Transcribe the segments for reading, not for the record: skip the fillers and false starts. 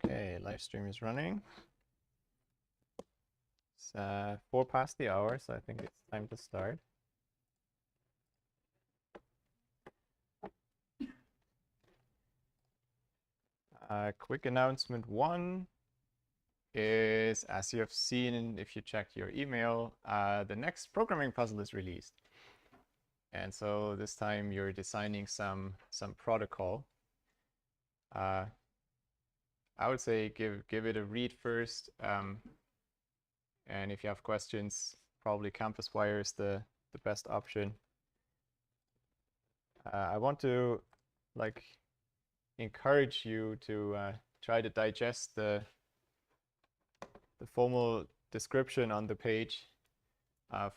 Okay, live stream is running. It's 4 past the hour, so I think it's time to start. Quick announcement one is, as you have seen, if you checked your email, the next programming puzzle is released. And so this time you're designing some protocol. I would say give it a read first. And if you have questions, probably Campus Wire is the best option. I want to encourage you to try to digest the formal description on the page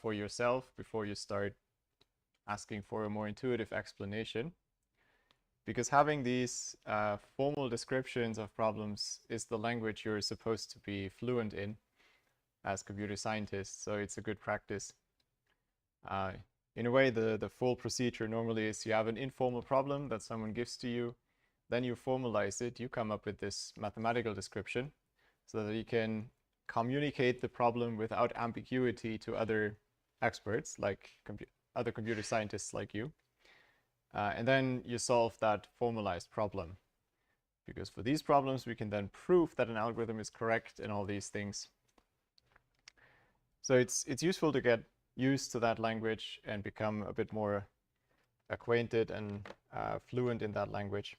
for yourself before you start asking for a more intuitive explanation. Because having these formal descriptions of problems is the language you're supposed to be fluent in as computer scientists, so it's a good practice. In a way, the full procedure normally is you have an informal problem that someone gives to you, then you formalize it, you come up with this mathematical description so that you can communicate the problem without ambiguity to other experts, like other computer scientists like you. And then you solve that formalized problem. Because for these problems, we can then prove that an algorithm is correct and all these things. So it's useful to get used to that language and become a bit more acquainted and fluent in that language.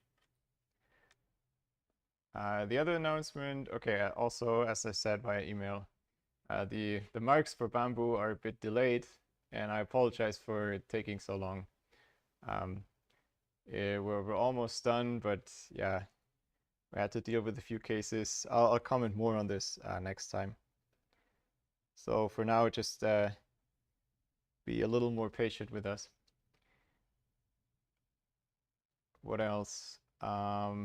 The other announcement, okay, also, as I said via email, the marks for Bamboo are a bit delayed, and I apologize for it taking so long. We're almost done, but yeah, we had to deal with a few cases. I'll comment more on this next time. So for now, just be a little more patient with us. What else? I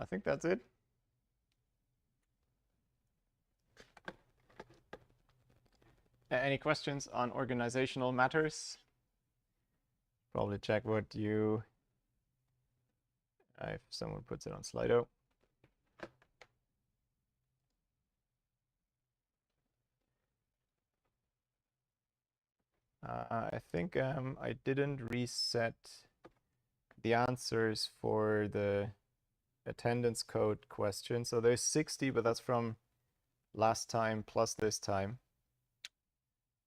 think that's it. Any questions on organizational matters? Probably check what you, if someone puts it on Slido. I think I didn't reset the answers for the attendance code question. So there's 60, but that's from last time plus this time.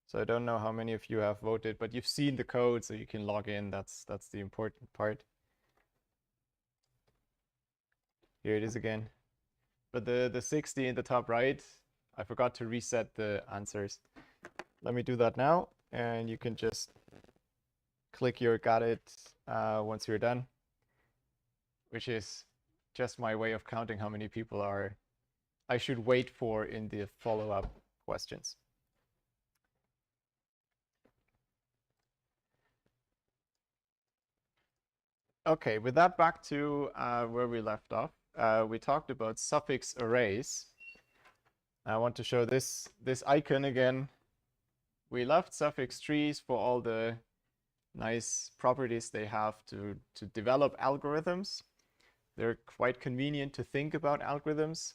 So I don't know how many of you have voted, but you've seen the code, so you can log in. That's the important part. Here it is again. But the 60 in the top right, I forgot to reset the answers. Let me do that now, and you can just click your got it once you're done, which is just my way of counting how many people I should wait for in the follow-up questions. Okay, with that, back to where we left off. We talked about suffix arrays. I want to show this icon again. We left suffix trees for all the nice properties they have to develop algorithms. They're quite convenient to think about algorithms.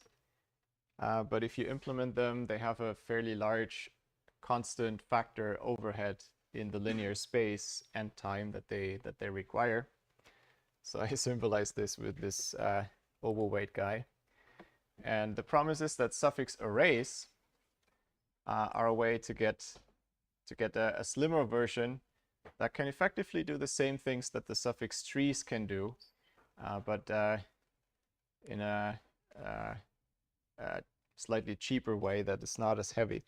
But if you implement them, they have a fairly large constant factor overhead in the linear space and time that they require. So I symbolize this with this overweight guy. And the promise is that suffix arrays are a way to get a slimmer version that can effectively do the same things that the suffix trees can do, but in a slightly cheaper way that is not as heavy.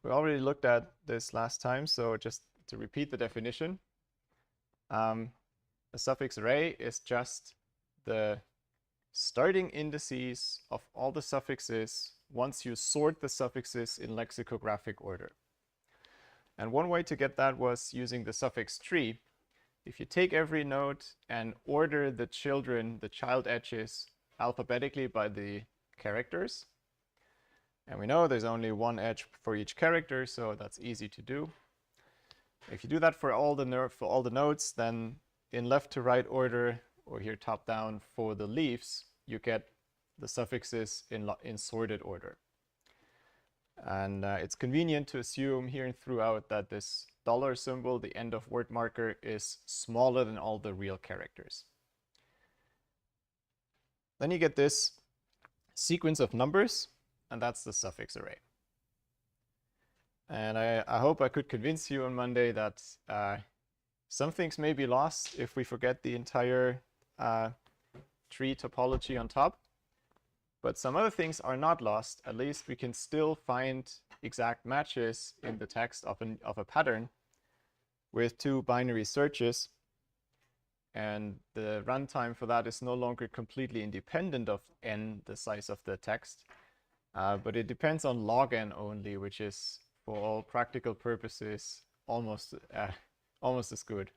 We already looked at this last time, so just to repeat the definition. A suffix array is just the starting indices of all the suffixes once you sort the suffixes in lexicographic order. And one way to get that was using the suffix tree. If you take every node and order the child edges alphabetically by the characters, and we know there's only one edge for each character, so that's easy to do. If you do that for all the nodes, then in left to right order, or here top down for the leaves, you get the suffixes in sorted order. And it's convenient to assume here and throughout that this dollar symbol, the end of word marker, is smaller than all the real characters. Then you get this sequence of numbers, and that's the suffix array. And I hope I could convince you on Monday that some things may be lost if we forget the entire tree topology on top. But some other things are not lost. At least we can still find exact matches in the text of a pattern with 2 binary searches. And the runtime for that is no longer completely independent of n, the size of the text. But it depends on log n only, which is, for all practical purposes, almost as good.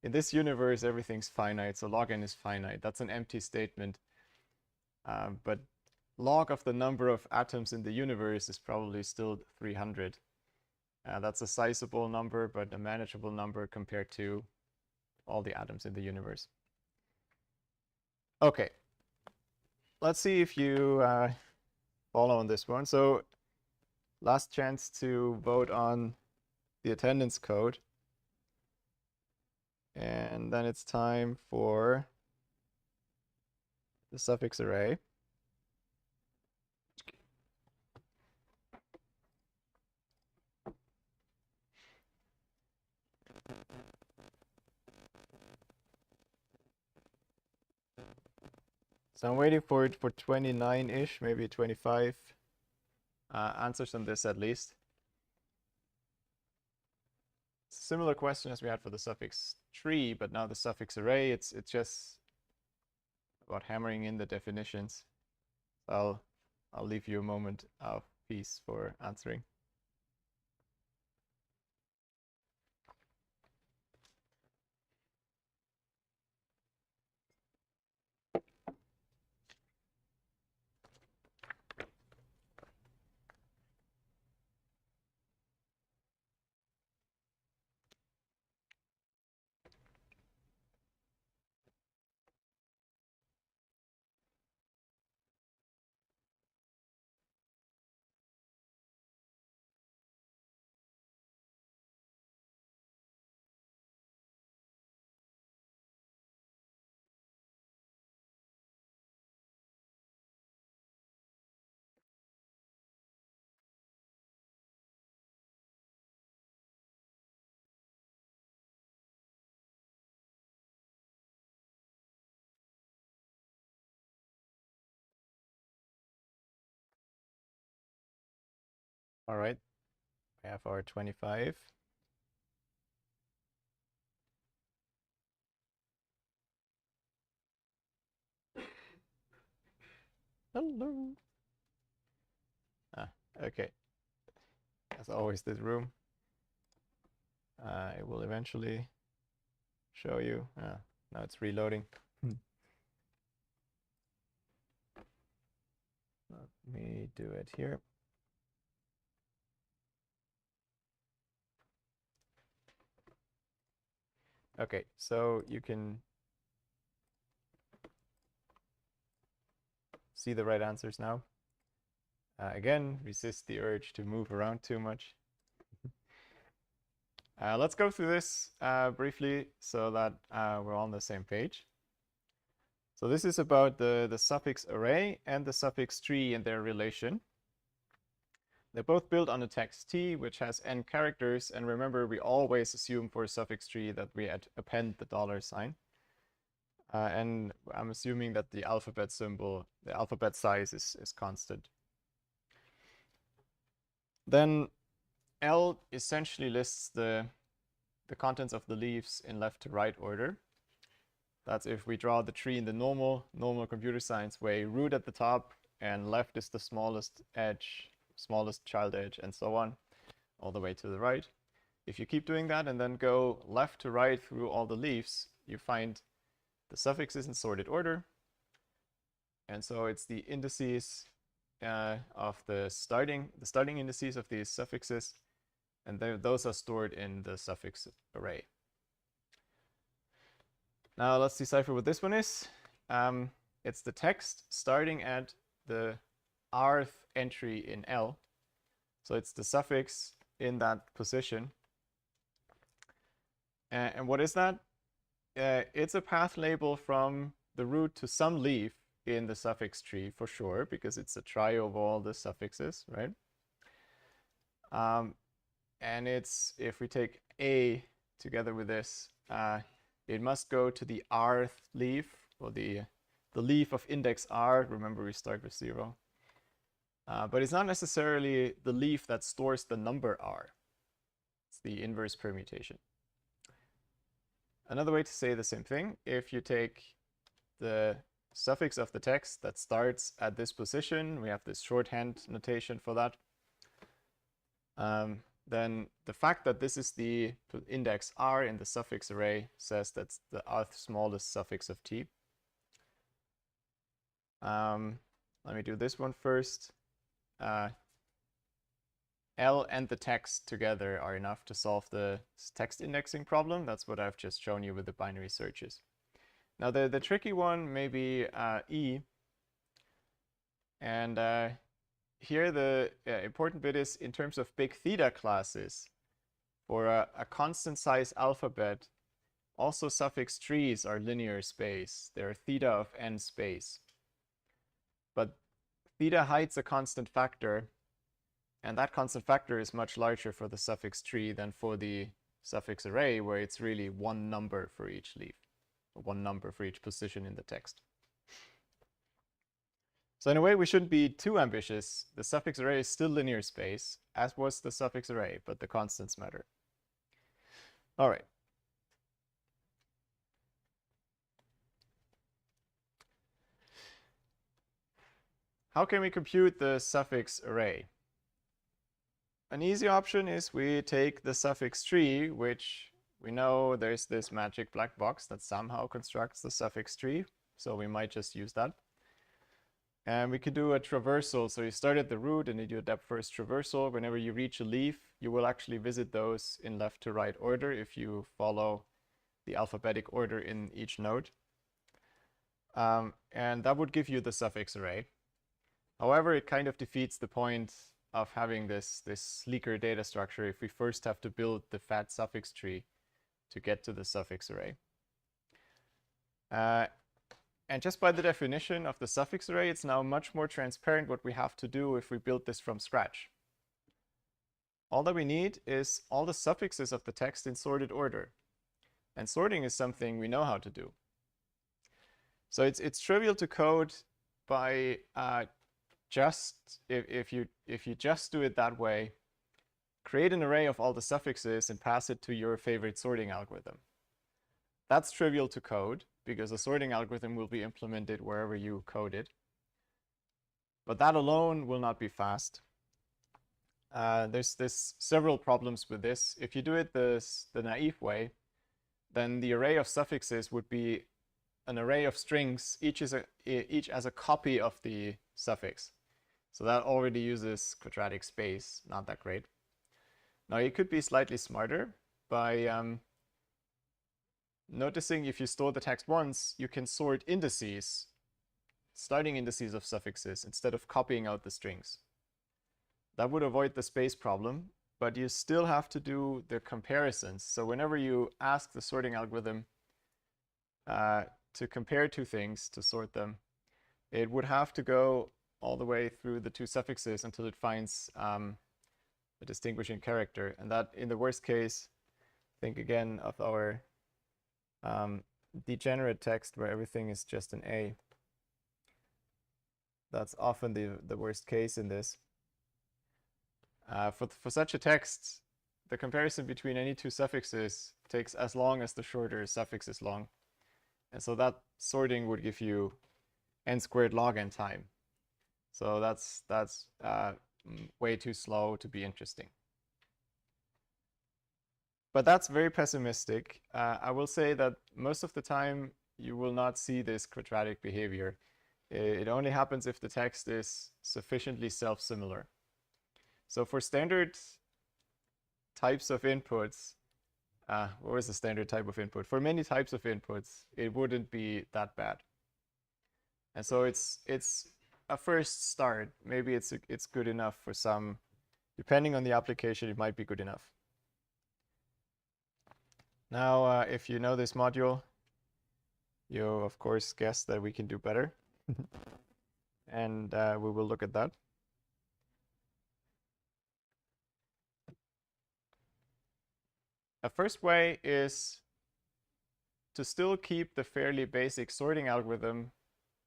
In this universe, everything's finite, so log n is finite. That's an empty statement. But log of the number of atoms in the universe is probably still 300. That's a sizable number, but a manageable number compared to all the atoms in the universe. Okay, let's see if you follow on this one. So last chance to vote on the attendance code. And then it's time for the suffix array. So I'm waiting for it for 29-ish, maybe 25 answers on this at least. It's a similar question as we had for the suffix tree, but now the suffix array, it's just about hammering in the definitions. I'll leave you a moment of peace for answering. All right, we have our 25. Hello. Okay. As always, this room. It will eventually show you. Now it's reloading. Let me do it here. Okay, so you can see the right answers now. Again, resist the urge to move around too much. Let's go through this briefly so that we're on the same page. So this is about the suffix array and the suffix tree and their relation. They're both built on a text T, which has n characters. And remember, we always assume for a suffix tree that we append the $sign. And I'm assuming that the alphabet symbol, the alphabet size is constant. Then L essentially lists the contents of the leaves in left to right order. That's if we draw the tree in the normal computer science way, root at the top, and left is the smallest edge, smallest child edge, and so on, all the way to the right. If you keep doing that and then go left to right through all the leaves, you find the suffixes in sorted order. And so it's the indices of the starting indices of these suffixes And those are stored in the suffix array. Now let's decipher what this one is. It's the text starting at the rth entry in L. So it's the suffix in that position. And what is that? It's a path label from the root to some leaf in the suffix tree for sure, because it's a trio of all the suffixes, right? And it's, if we take A together with this, it must go to the rth leaf, or the leaf of index r. Remember, we start with 0. But it's not necessarily the leaf that stores the number r. It's the inverse permutation. Another way to say the same thing, if you take the suffix of the text that starts at this position, we have this shorthand notation for that, then the fact that this is the index r in the suffix array says that's the rth smallest suffix of t. Let me do this one first. L and the text together are enough to solve the text indexing problem. That's what I've just shown you with the binary searches. Now the tricky one may be E. And here the important bit is, in terms of big theta classes, for a constant size alphabet, also suffix trees are linear space. They're theta of n space. But theta hides a constant factor, and that constant factor is much larger for the suffix tree than for the suffix array, where it's really one number for each leaf, or one number for each position in the text. So in a way, we shouldn't be too ambitious. The suffix array is still linear space, as was the suffix array, but the constants matter. All right. How can we compute the suffix array? An easy option is we take the suffix tree, which we know there's this magic black box that somehow constructs the suffix tree, so we might just use that. And we could do a traversal. So you start at the root and you do a depth first traversal. Whenever you reach a leaf, you will actually visit those in left to right order if you follow the alphabetic order in each node. And that would give you the suffix array. However, it kind of defeats the point of having this sleeker data structure if we first have to build the fat suffix tree to get to the suffix array. And just by the definition of the suffix array, it's now much more transparent what we have to do if we build this from scratch. All that we need is all the suffixes of the text in sorted order. And sorting is something we know how to do. So it's trivial to code by if you just do it that way, create an array of all the suffixes and pass it to your favorite sorting algorithm. That's trivial to code, because a sorting algorithm will be implemented wherever you code it. But that alone will not be fast. There's several problems with this. If you do it the naive way, then the array of suffixes would be an array of strings, each as a copy of the suffix. So that already uses quadratic space, not that great. Now you could be slightly smarter by noticing if you store the text once, you can sort indices, starting indices of suffixes, instead of copying out the strings. That would avoid the space problem, but you still have to do the comparisons. So whenever you ask the sorting algorithm to compare two things, to sort them, it would have to go all the way through the two suffixes until it finds a distinguishing character. And that, in the worst case, think again of our degenerate text where everything is just an A. That's often the worst case in this. For such a text, the comparison between any two suffixes takes as long as the shorter suffix is long. And so that sorting would give you n squared log n time. So that's way too slow to be interesting. But that's very pessimistic. I will say that most of the time you will not see this quadratic behavior. It only happens if the text is sufficiently self-similar. So for standard types of inputs, what was the standard type of input? For many types of inputs, it wouldn't be that bad. And so it's a first start. Maybe it's good enough for some. Depending on the application, it might be good enough. Now, if you know this module, you of course guess that we can do better. And we will look at that. A first way is to still keep the fairly basic sorting algorithm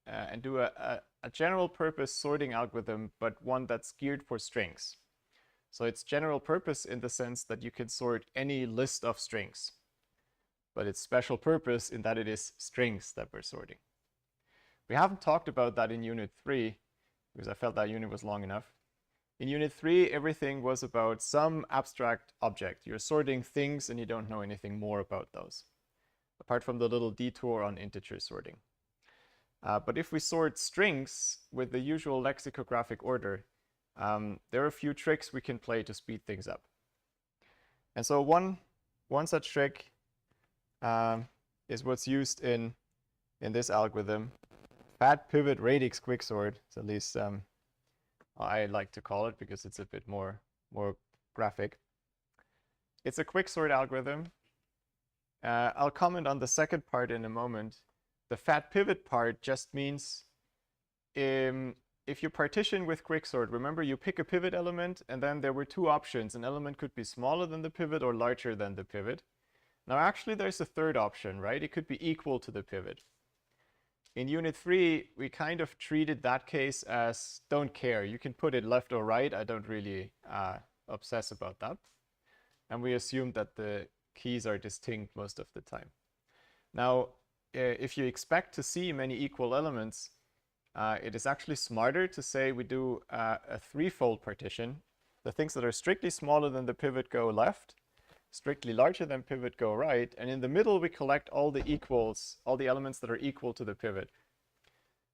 and do a general purpose sorting algorithm, but one that's geared for strings. So it's general purpose in the sense that you can sort any list of strings, but it's special purpose in that it is strings that we're sorting. We haven't talked about that in Unit 3 because I felt that unit was long enough. In Unit 3, everything was about some abstract object. You're sorting things and you don't know anything more about those, apart from the little detour on integer sorting. But if we sort strings with the usual lexicographic order, there are a few tricks we can play to speed things up. And so one such trick is what's used in this algorithm. Fat pivot radix quicksort. It's at least I like to call it because it's a bit more graphic. It's a quicksort algorithm. I'll comment on the second part in a moment. The fat pivot part just means if you partition with quicksort, remember you pick a pivot element and then there were two options. An element could be smaller than the pivot or larger than the pivot. Now actually there's a third option, right? It could be equal to the pivot. In Unit 3, we kind of treated that case as don't care. You can put it left or right. I don't really obsess about that. And we assume that the keys are distinct most of the time. Now, if you expect to see many equal elements, it is actually smarter to say we do a threefold partition. The things that are strictly smaller than the pivot go left, strictly larger than pivot go right, and in the middle we collect all the equals, all the elements that are equal to the pivot.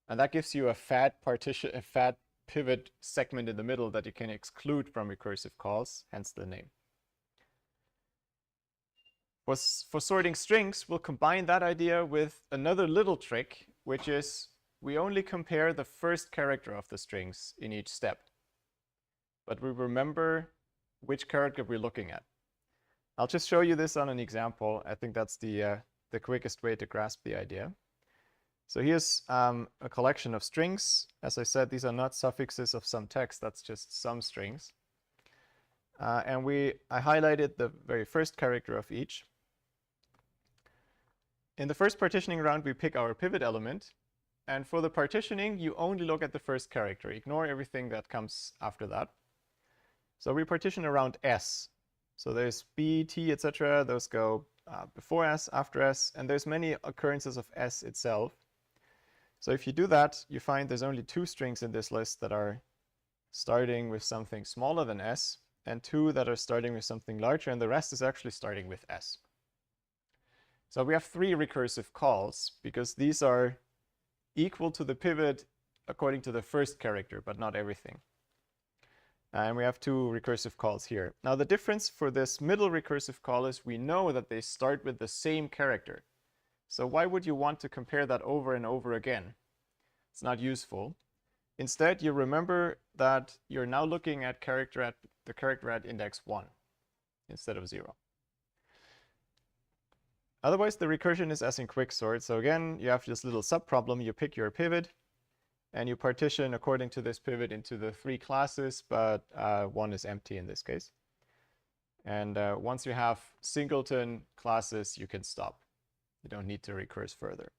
And that gives you a fat partition, a fat pivot segment in the middle that you can exclude from recursive calls, hence the name. For sorting strings, we'll combine that idea with another little trick, which is we only compare the first character of the strings in each step. But we remember which character we're looking at. I'll just show you this on an example. I think that's the quickest way to grasp the idea. So here's a collection of strings. As I said, these are not suffixes of some text. That's just some strings. And I highlighted the very first character of each. In the first partitioning round, we pick our pivot element. And for the partitioning, you only look at the first character. Ignore everything that comes after that. So we partition around S. So there's B, T, etc. Those go before S, after S, and there's many occurrences of S itself. So if you do that, you find there's only two strings in this list that are starting with something smaller than S, and two that are starting with something larger, and the rest is actually starting with S. So we have three recursive calls, because these are equal to the pivot according to the first character, but not everything. And we have two recursive calls here. Now the difference for this middle recursive call is we know that they start with the same character. So why would you want to compare that over and over again? It's not useful. Instead, you remember that you're now looking at the character at index 1 instead of 0. Otherwise, the recursion is as in quicksort. So again, you have this little subproblem. You pick your pivot, and you partition according to this pivot into the three classes, but one is empty in this case. And once you have singleton classes, you can stop. You don't need to recurse further.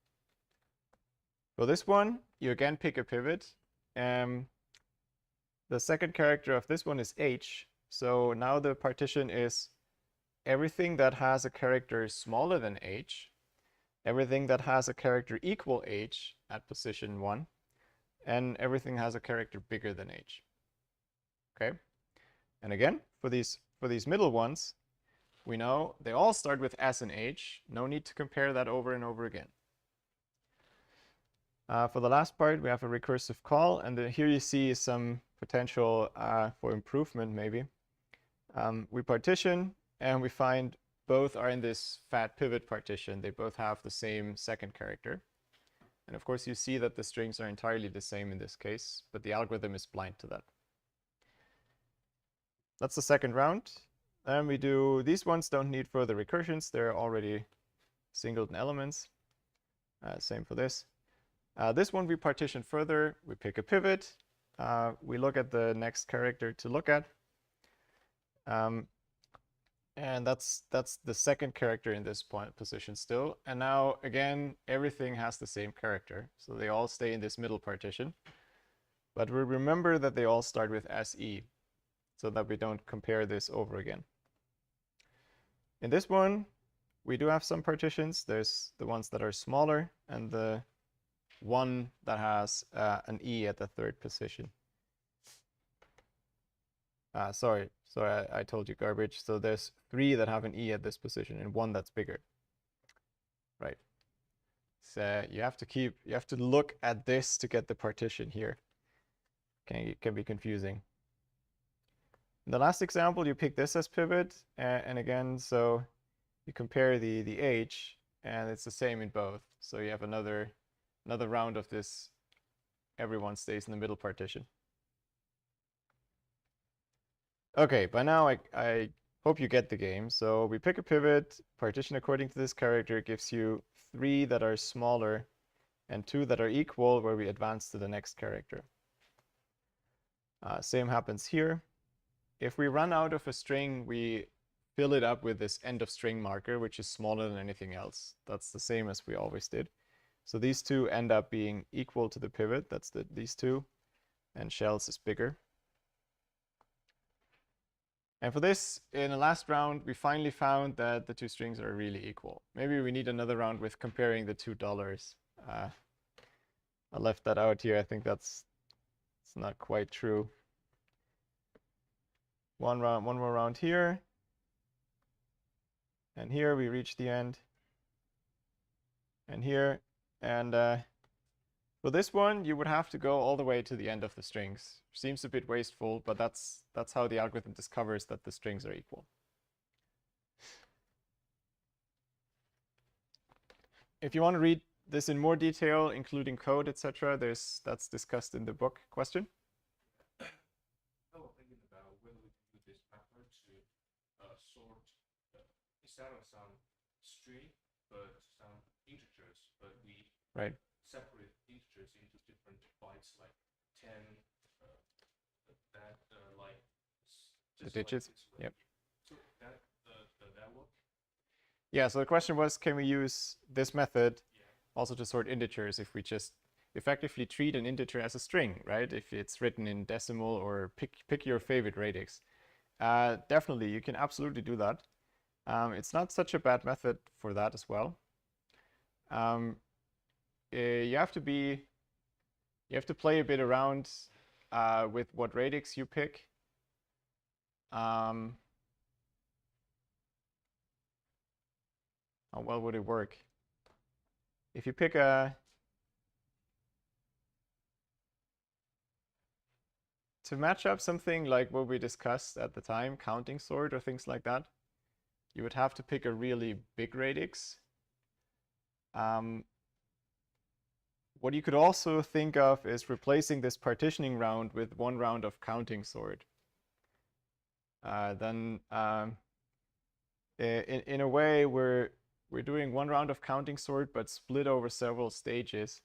For this one, you again pick a pivot. The second character of this one is H. So now the partition is everything that has a character smaller than H, everything that has a character equal H at position 1, and everything has a character bigger than H. Okay? And again, for these middle ones, we know they all start with S and H. No need to compare that over and over again. For the last part, we have a recursive call, and here you see some potential for improvement maybe. We partition, and we find both are in this fat pivot partition. They both have the same second character. And of course, you see that the strings are entirely the same in this case, but the algorithm is blind to that. That's the second round. And we do, these ones don't need further recursions. They're already singleton elements. Same for this. This one we partition further. We pick a pivot. We look at the next character to look at. And that's the second character in this position still. And now, again, everything has the same character. So they all stay in this middle partition. But we remember that they all start with SE, so that we don't compare this over again. In this one, we do have some partitions. There's the ones that are smaller and the one that has an E at the third position. Sorry, I told you garbage. So there's 3 that have an E at this position and 1 that's bigger. Right. So you have to look at this to get the partition here. It can be confusing. In the last example, you pick this as pivot, and again, so you compare the H, and it's the same in both. So you have another round of this. Everyone stays in the middle partition. Okay, by now I hope you get the game. So we pick a pivot, partition according to this character gives you 3 that are smaller and 2 that are equal, where we advance to the next character. Same happens here. If we run out of a string, we fill it up with this end of string marker, which is smaller than anything else. That's the same as we always did. So these 2 end up being equal to the pivot. That's these 2. And shells is bigger. And for this, in the last round, we finally found that the 2 strings are really equal. Maybe we need another round with comparing the $2. I left that out here. I think it's not quite true. One more round here. And here we reach the end. And here. And for this one, you would have to go all the way to the end of the strings. Seems a bit wasteful, but that's how the algorithm discovers that the strings are equal. If you want to read this in more detail, including code, etc., that's discussed in the book. Question? I was thinking about whether we can use this method to sort instead of some string, but some integers, but we separate integers into different bytes, like 10, like the digits. Like yep. So that work? Yeah. So the question was, can we use this method also to sort integers if we just effectively treat an integer as a string, right? If it's written in decimal or pick your favorite radix. Definitely, you can absolutely do that. It's not such a bad method for that as well. You have to play a bit around with what radix you pick. How well would it work? If you pick to match up something like what we discussed at the time, counting sort or things like that, you would have to pick a really big radix. What you could also think of is replacing this partitioning round with 1 round of counting sort. Then in a way, we're doing 1 round of counting sort, but split over several stages.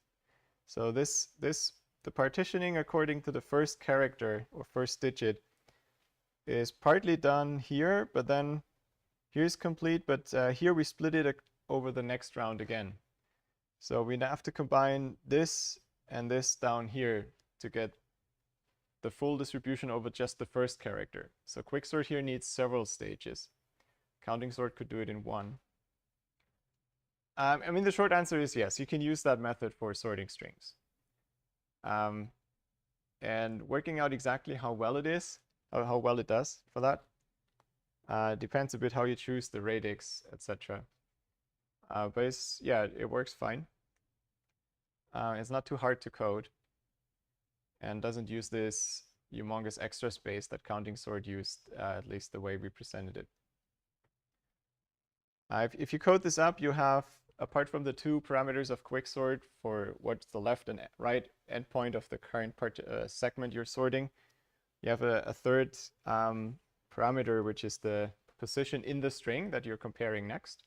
So the partitioning according to the first character or first digit is partly done here, but then here's complete, but here we split it over the next round again. So we have to combine this and this down here to get the full distribution over just the first character. So quicksort here needs several stages. Counting sort could do it in 1. I mean, the short answer is yes, you can use that method for sorting strings. And working out exactly how well it is, or how well it does for that, depends a bit how you choose the radix, etc. But it works fine. It's not too hard to code and doesn't use this humongous extra space that counting sort used, at least the way we presented it. If you code this up, you have, apart from the 2 parameters of quicksort for what's the left and right endpoint of the current segment you're sorting, you have a third parameter, which is the position in the string that you're comparing next.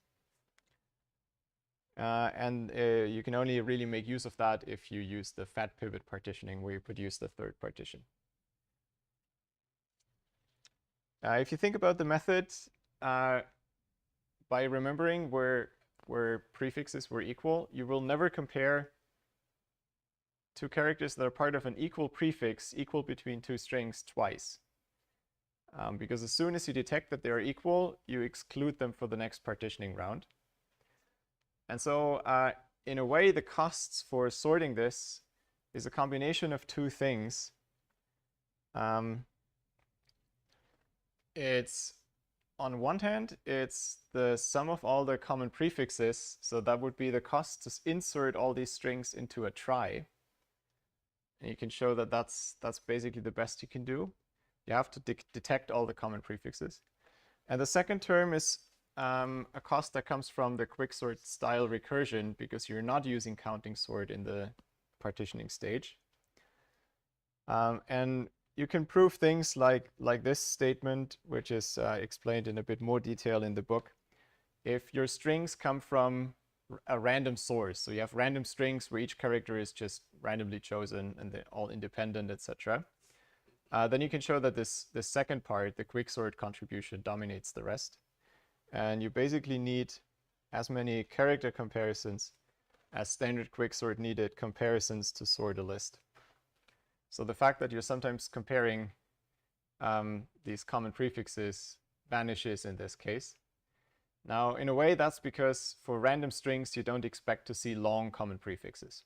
And you can only really make use of that if you use the fat pivot partitioning, where you produce the third partition. If you think about the method, by remembering where prefixes were equal, you will never compare 2 characters that are part of an equal prefix equal between 2 strings twice. Because as soon as you detect that they are equal, you exclude them for the next partitioning round. And so in a way, the costs for sorting this is a combination of 2 things. It's, on one hand, it's the sum of all the common prefixes. So that would be the cost to insert all these strings into a trie. And you can show that that's basically the best you can do. You have to detect all the common prefixes. And the second term is a cost that comes from the quicksort style recursion, because you're not using counting sort in the partitioning stage. And you can prove things like this statement, which is explained in a bit more detail in the book. If your strings come from a random source, so you have random strings where each character is just randomly chosen and they're all independent, etc., then you can show that this second part, the quicksort contribution, dominates the rest. And you basically need as many character comparisons as standard quicksort needed comparisons to sort a list. So the fact that you're sometimes comparing these common prefixes vanishes in this case. Now, in a way, that's because for random strings, you don't expect to see long common prefixes.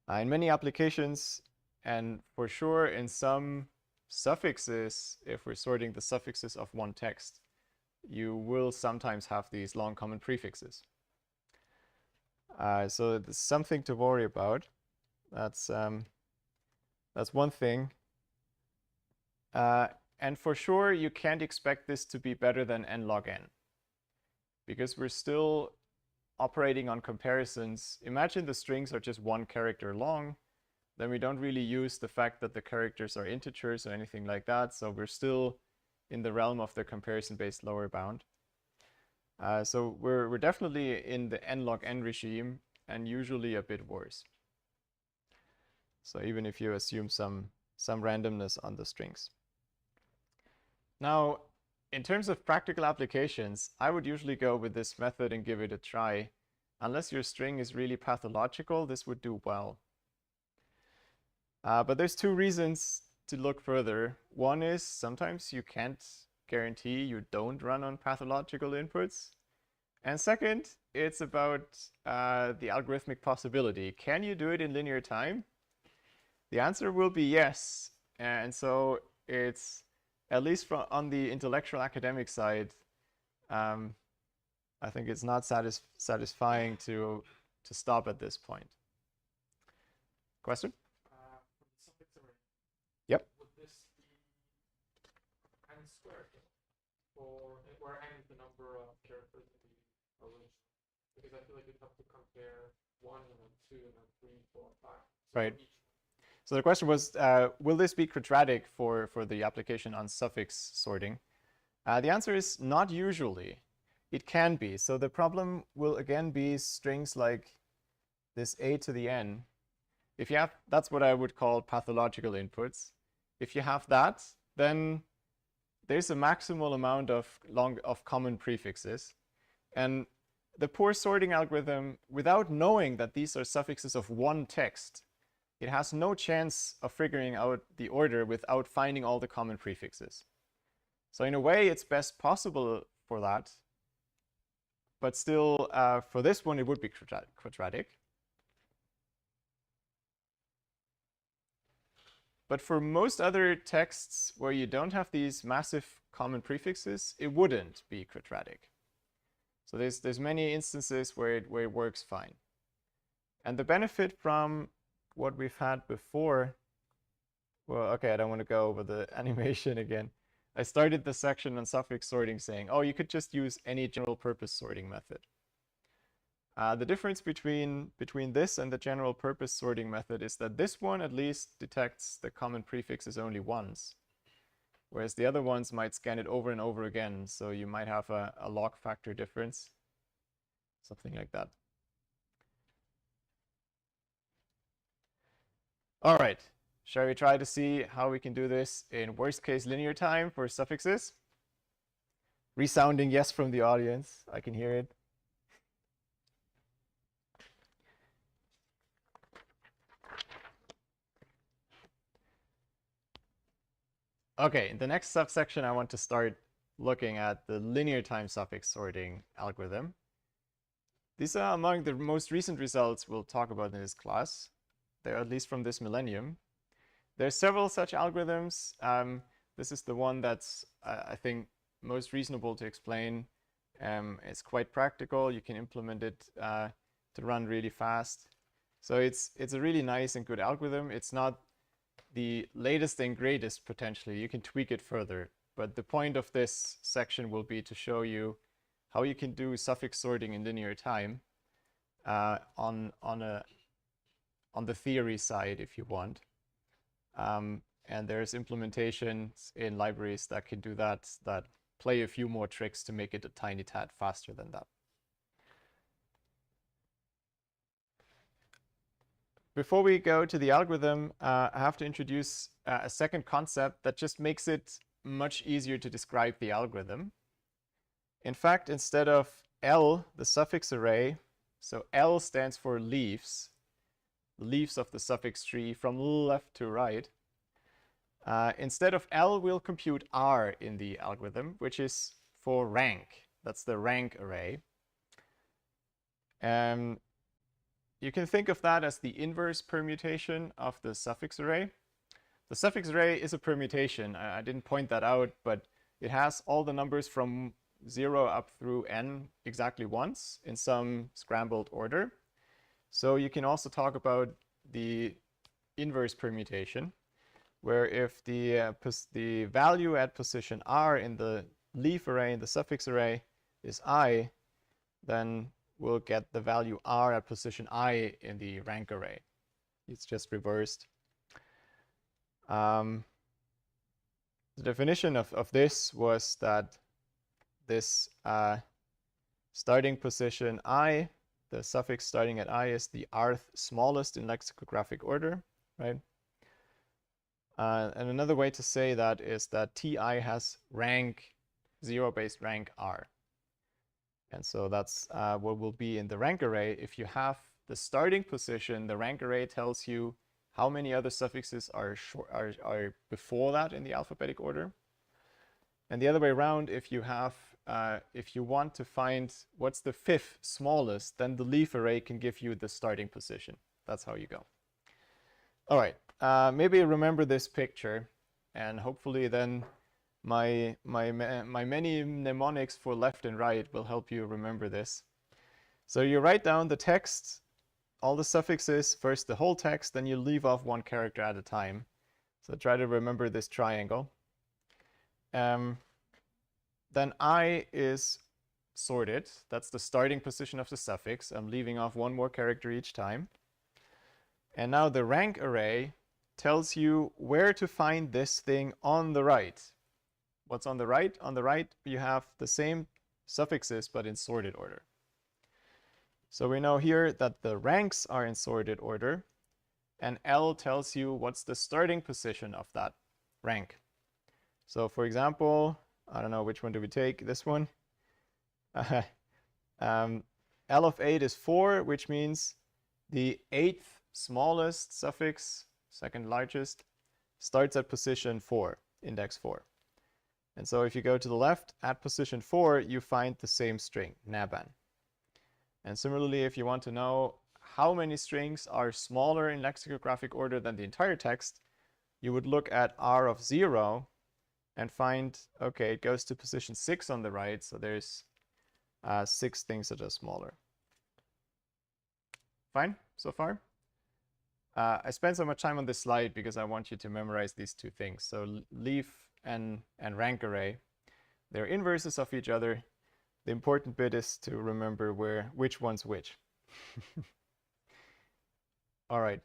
In many applications, and for sure in some suffixes, if we're sorting the suffixes of one text, you will sometimes have these long common prefixes. So there's something to worry about. That's one thing. And for sure, you can't expect this to be better than n log n, because we're still operating on comparisons. Imagine the strings are just 1 character long, then we don't really use the fact that the characters are integers or anything like that. So we're still in the realm of the comparison-based lower bound. So we're definitely in the n log n regime, and usually a bit worse. So even if you assume some randomness on the strings. Now, in terms of practical applications, I would usually go with this method and give it a try. Unless your string is really pathological, this would do well. But there's 2 reasons to look further. One is sometimes you can't guarantee you don't run on pathological inputs. And second, it's about the algorithmic possibility. Can you do it in linear time? The answer will be yes. And so it's, at least on the intellectual academic side, I think it's not satisfying to stop at this point. Question? Yep. Would this be n squared, or where n is the number of characters in the original? Because I feel like you'd have to compare 1 and then 2 and then 3, 4, 5. So right. So the question was, will this be quadratic for the application on suffix sorting? The answer is not usually. It can be. So the problem will again be strings like this a to the n. If you have, that's what I would call pathological inputs. If you have that, then there's a maximal amount of common prefixes. And the poor sorting algorithm, without knowing that these are suffixes of one text, it has no chance of figuring out the order without finding all the common prefixes. So in a way, it's best possible for that. But still, for this one, it would be quadratic. But for most other texts where you don't have these massive common prefixes, it wouldn't be quadratic. So there's many instances where it works fine. And the benefit from what we've had before Well, okay, I don't want to go over the animation again. I started the section on suffix sorting saying, oh, you could just use any general purpose sorting method. The difference between this and the general purpose sorting method is that this one at least detects the common prefixes only once, whereas the other ones might scan it over and over again. So you might have a log factor difference, something like that. All right, shall we try to see how we can do this in worst case linear time for suffixes? Resounding yes from the audience. I can hear it. Okay, in the next subsection, I want to start looking at the linear time suffix sorting algorithm. These are among the most recent results we'll talk about in this class. They're at least from this millennium. There are several such algorithms. This is the one that's, I think, most reasonable to explain. It's quite practical. You can implement it to run really fast. So it's a really nice and good algorithm. It's not the latest and greatest potentially. You can tweak it further. But the point of this section will be to show you how you can do suffix sorting in linear time on the theory side if you want. And there's implementations in libraries that can do that play a few more tricks to make it a tiny tad faster than that. Before we go to the algorithm, I have to introduce a second concept that just makes it much easier to describe the algorithm. In fact, instead of L, the suffix array, so L stands for leaves of the suffix tree from left to right. Instead of L, we'll compute R in the algorithm, which is for rank. That's the rank array. You can think of that as the inverse permutation of the suffix array. The suffix array is a permutation. I didn't point that out, but it has all the numbers from 0 up through n exactly once in some scrambled order. So you can also talk about the inverse permutation, where if the value at position r in the leaf array, in the suffix array, is I, then we'll get the value r at position I in the rank array. It's just reversed. The definition of this was that this starting position I, the suffix starting at I, is the rth smallest in lexicographic order, right? And another way to say that is that Ti has rank, zero-based rank R. And so that's what will be in the rank array. If you have the starting position, the rank array tells you how many other suffixes are before that in the alphabetic order. And the other way around, if you want to find what's the fifth smallest, then the leaf array can give you the starting position. That's how you go. All right, maybe remember this picture, and hopefully then my many mnemonics for left and right will help you remember this. So you write down the text, all the suffixes, first the whole text, then you leave off one character at a time. So try to remember this triangle. Then I is sorted. That's the starting position of the suffix. I'm leaving off one more character each time. And now the rank array tells you where to find this thing on the right. What's on the right? On the right, you have the same suffixes, but in sorted order. So we know here that the ranks are in sorted order, and L tells you what's the starting position of that rank. So for example, I don't know, which one do we take? This one? L of 8 is 4, which means the 8th smallest suffix, second largest, starts at position 4, index 4. And so if you go to the left, at position 4, you find the same string, naban. And similarly, if you want to know how many strings are smaller in lexicographic order than the entire text, you would look at R of 0 and find, okay, it goes to position 6 on the right, so there's 6 things that are smaller. Fine so far? I spent so much time on this slide because I want you to memorize these two things. So leaf and rank array, they're inverses of each other. The important bit is to remember which one's which. All right.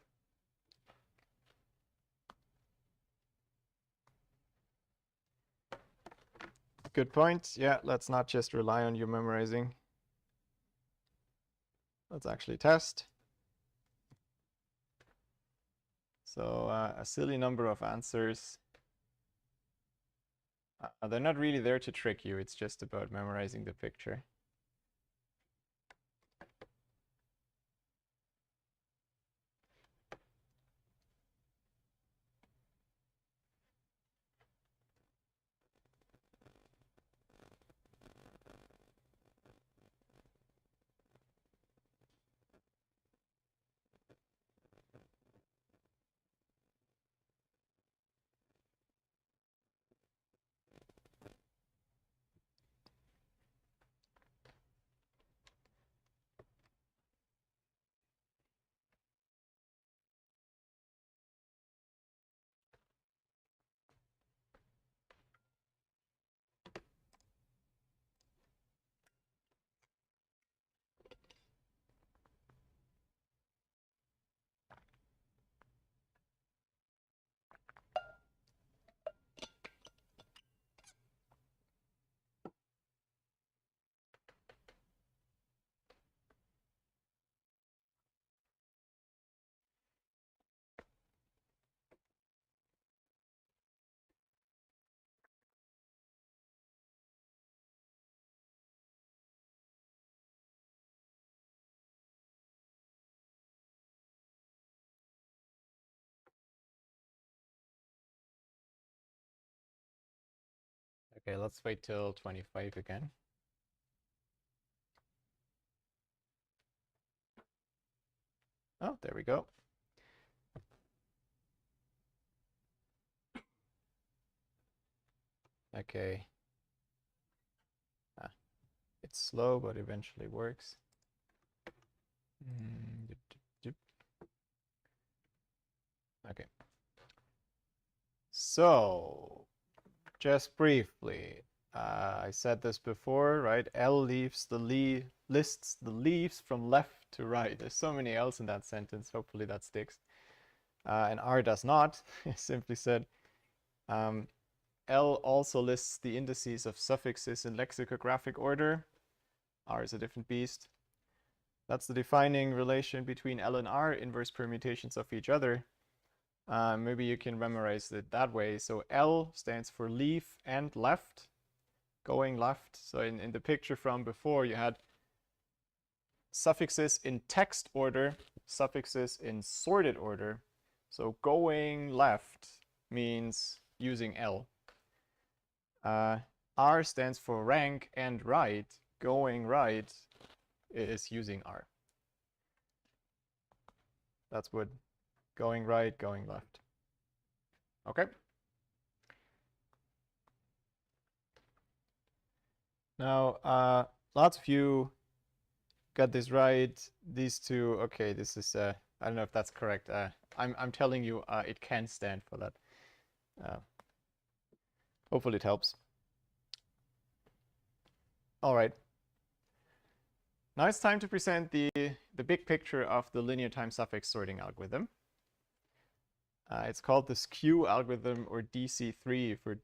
Good point. Yeah, let's not just rely on you memorizing. Let's actually test. So a silly number of answers. They're not really there to trick you. It's just about memorizing the picture. Okay, let's wait till 25 again. Oh, there we go. Okay. It's slow, but eventually works. Okay. So, just briefly, I said this before, right? L lists the leaves from left to right. There's so many L's in that sentence. Hopefully that sticks. And R does not. Simply said, L also lists the indices of suffixes in lexicographic order. R is a different beast. That's the defining relation between L and R, inverse permutations of each other. Maybe you can memorize it that way. So L stands for leaf and left, going left. So in the picture from before, you had suffixes in text order, suffixes in sorted order. So going left means using L. R stands for rank and right. Going right is using R. That's what going right, going left. Okay. Now, lots of you got this right. These two, okay, this is, I don't know if that's correct. I'm telling you, it can stand for that. Hopefully it helps. All right. Now it's time to present the big picture of the linear time suffix sorting algorithm. It's called the skew algorithm, or DC3 for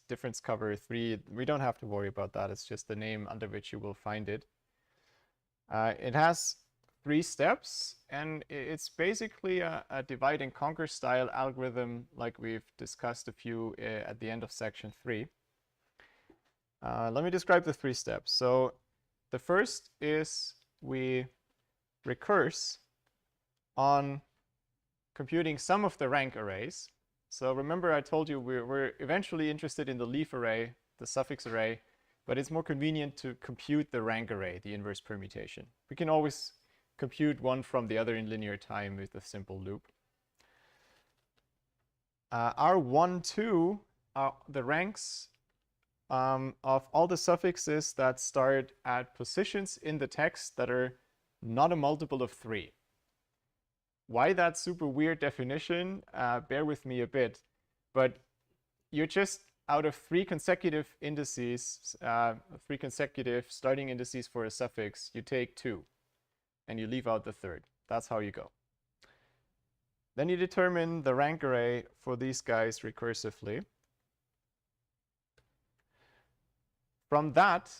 difference cover 3. We don't have to worry about that. It's just the name under which you will find it. It has 3 steps, and it's basically a divide and conquer style algorithm like we've discussed a few at the end of section 3. Let me describe the 3 steps. So the first is we recurse on computing some of the rank arrays. So remember I told you we're eventually interested in the leaf array, the suffix array, but it's more convenient to compute the rank array, the inverse permutation. We can always compute one from the other in linear time with a simple loop. R1, 2 are the ranks of all the suffixes that start at positions in the text that are not a multiple of 3. why that super weird definition? Bear with me a bit. But you're just out of 3 consecutive indices, 3 consecutive starting indices for a suffix, you take 2 and you leave out the third. That's how you go. Then you determine the rank array for these guys recursively. From that,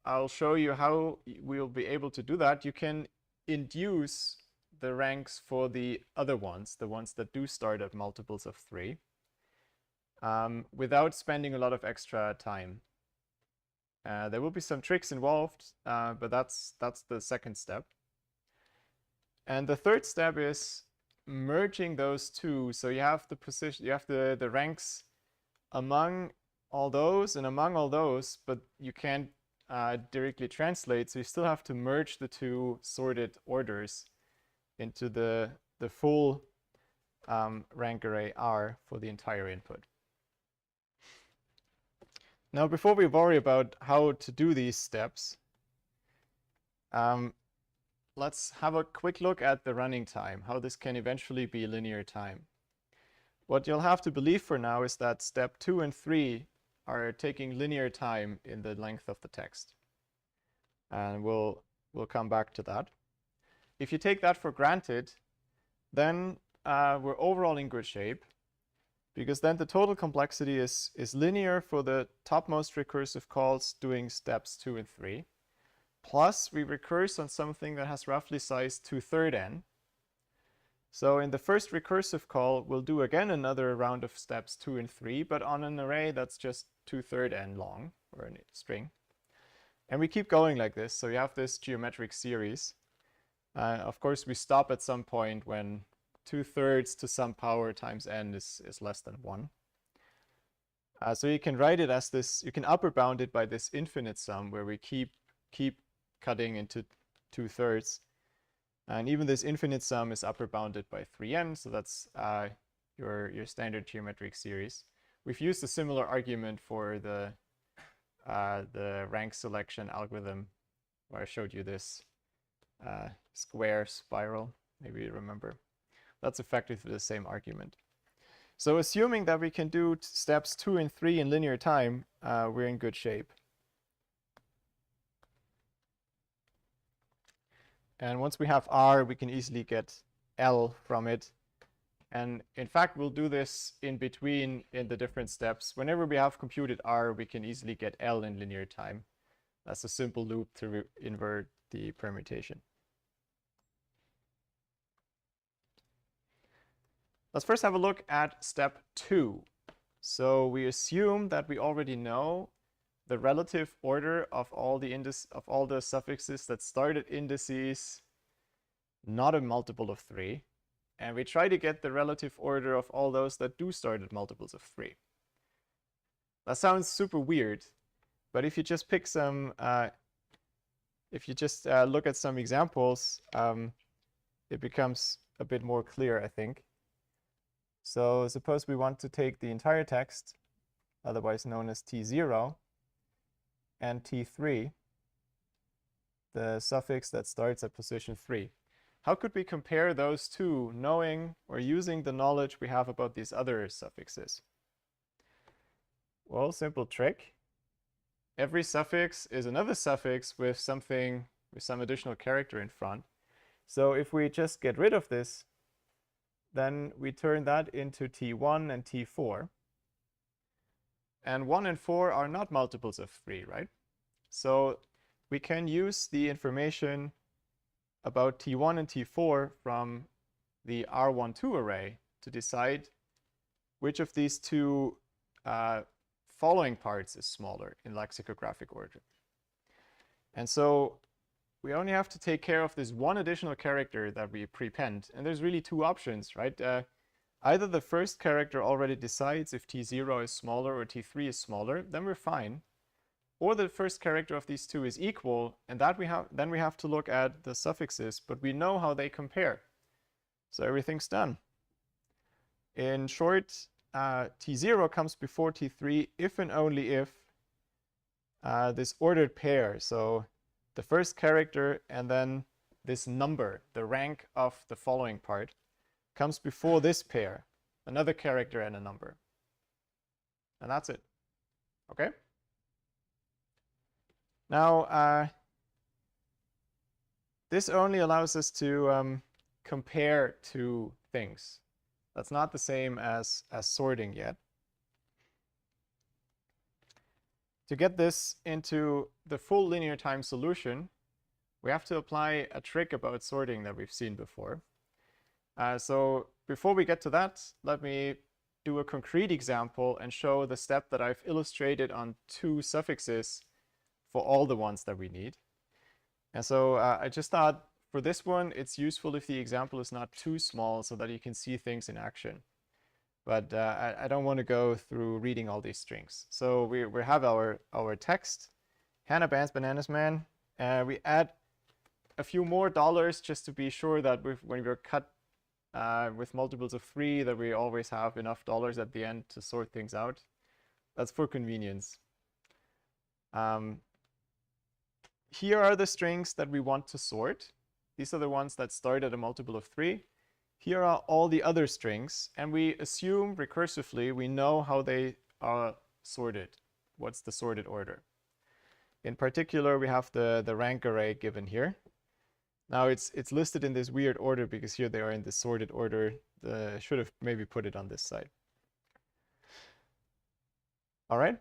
I'll show you how we'll be able to do that. You can induce the ranks for the other ones, the ones that do start at multiples of 3, without spending a lot of extra time. There will be some tricks involved, but that's the second step. And the third step is merging those two. So you have the position, you have the ranks among all those and among all those, but you can't directly translate. So you still have to merge the two sorted orders into the full rank array R for the entire input. Now, before we worry about how to do these steps, let's have a quick look at the running time, how this can eventually be linear time. What you'll have to believe for now is that step 2 and 3 are taking linear time in the length of the text. And we'll come back to that. If you take that for granted, then we're overall in good shape, because then the total complexity is linear for the topmost recursive calls doing steps 2 and 3. Plus, we recurse on something that has roughly size 2/3 n. So in the first recursive call, we'll do again another round of steps 2 and 3, but on an array that's just 2/3 n long, or a string. And we keep going like this. So you have this geometric series. Of course, we stop at some point when 2/3 to some power times n is less than 1. So you can write it as this, you can upper bound it by this infinite sum where we keep cutting into 2/3. And even this infinite sum is upper bounded by 3n, so that's your standard geometric series. We've used a similar argument for the rank selection algorithm, where I showed you this square spiral, maybe you remember. That's effectively the same argument. So assuming that we can do steps 2 and 3 in linear time, we're in good shape. And once we have R, we can easily get L from it. And in fact, we'll do this in between in the different steps. Whenever we have computed R, we can easily get L in linear time. That's a simple loop to invert the permutation. Let's first have a look at step 2. So we assume that we already know the relative order of all the suffixes that start at indices not a multiple of 3. And we try to get the relative order of all those that do start at multiples of 3. That sounds super weird, but if you just pick some, look at some examples, it becomes a bit more clear, I think. So suppose we want to take the entire text, otherwise known as T0, and T3, the suffix that starts at position 3. How could we compare those two, knowing or using the knowledge we have about these other suffixes? Well, simple trick. Every suffix is another suffix with some additional character in front. So if we just get rid of this, then we turn that into T1 and T4. And 1 and 4 are not multiples of 3, right? So we can use the information about T1 and T4 from the R12 array to decide which of these two following parts is smaller in lexicographic order. And so we only have to take care of this one additional character that we prepend. And there's really two options, right? Either the first character already decides if T0 is smaller or T3 is smaller, then we're fine. Or the first character of these two is equal, and then we have to look at the suffixes, but we know how they compare. So everything's done. In short, T0 comes before T3 if and only if this ordered pair, so the first character and then this number, the rank of the following part, comes before this pair, another character and a number. And that's it. Okay? Now, this only allows us to compare two things. That's not the same as sorting yet. To get this into the full linear time solution, we have to apply a trick about sorting that we've seen before. So before we get to that, let me do a concrete example and show the step that I've illustrated on two suffixes for all the ones that we need. And so I just thought for this one, it's useful if the example is not too small so that you can see things in action. But I don't want to go through reading all these strings. So we have our text, Hannah Bands Bananas Man. We add a few more dollars just to be sure that when we're cut with multiples of 3, that we always have enough dollars at the end to sort things out. That's for convenience. Here are the strings that we want to sort. These are the ones that start at a multiple of 3. Here are all the other strings, and we assume recursively we know how they are sorted. What's the sorted order? In particular, we have the rank array given here. Now it's listed in this weird order because here they are in the sorted order. Should have maybe put it on this side. All right.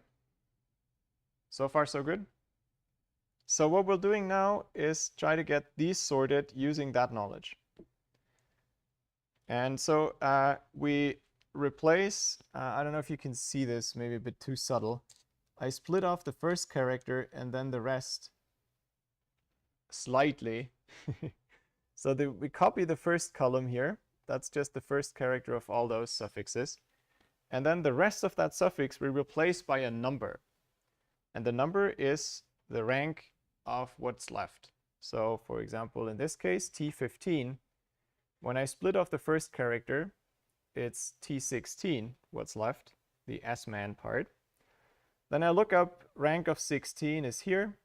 So far, so good. So what we're doing now is try to get these sorted using that knowledge. And so we replace, I don't know if you can see this, maybe a bit too subtle. I split off the first character and then the rest slightly. So we copy the first column here. That's just the first character of all those suffixes. And then the rest of that suffix we replace by a number. And the number is the rank of what's left. So for example, in this case, T15. When I split off the first character, it's T16, what's left, the S-man part. Then I look up rank of 16 is here.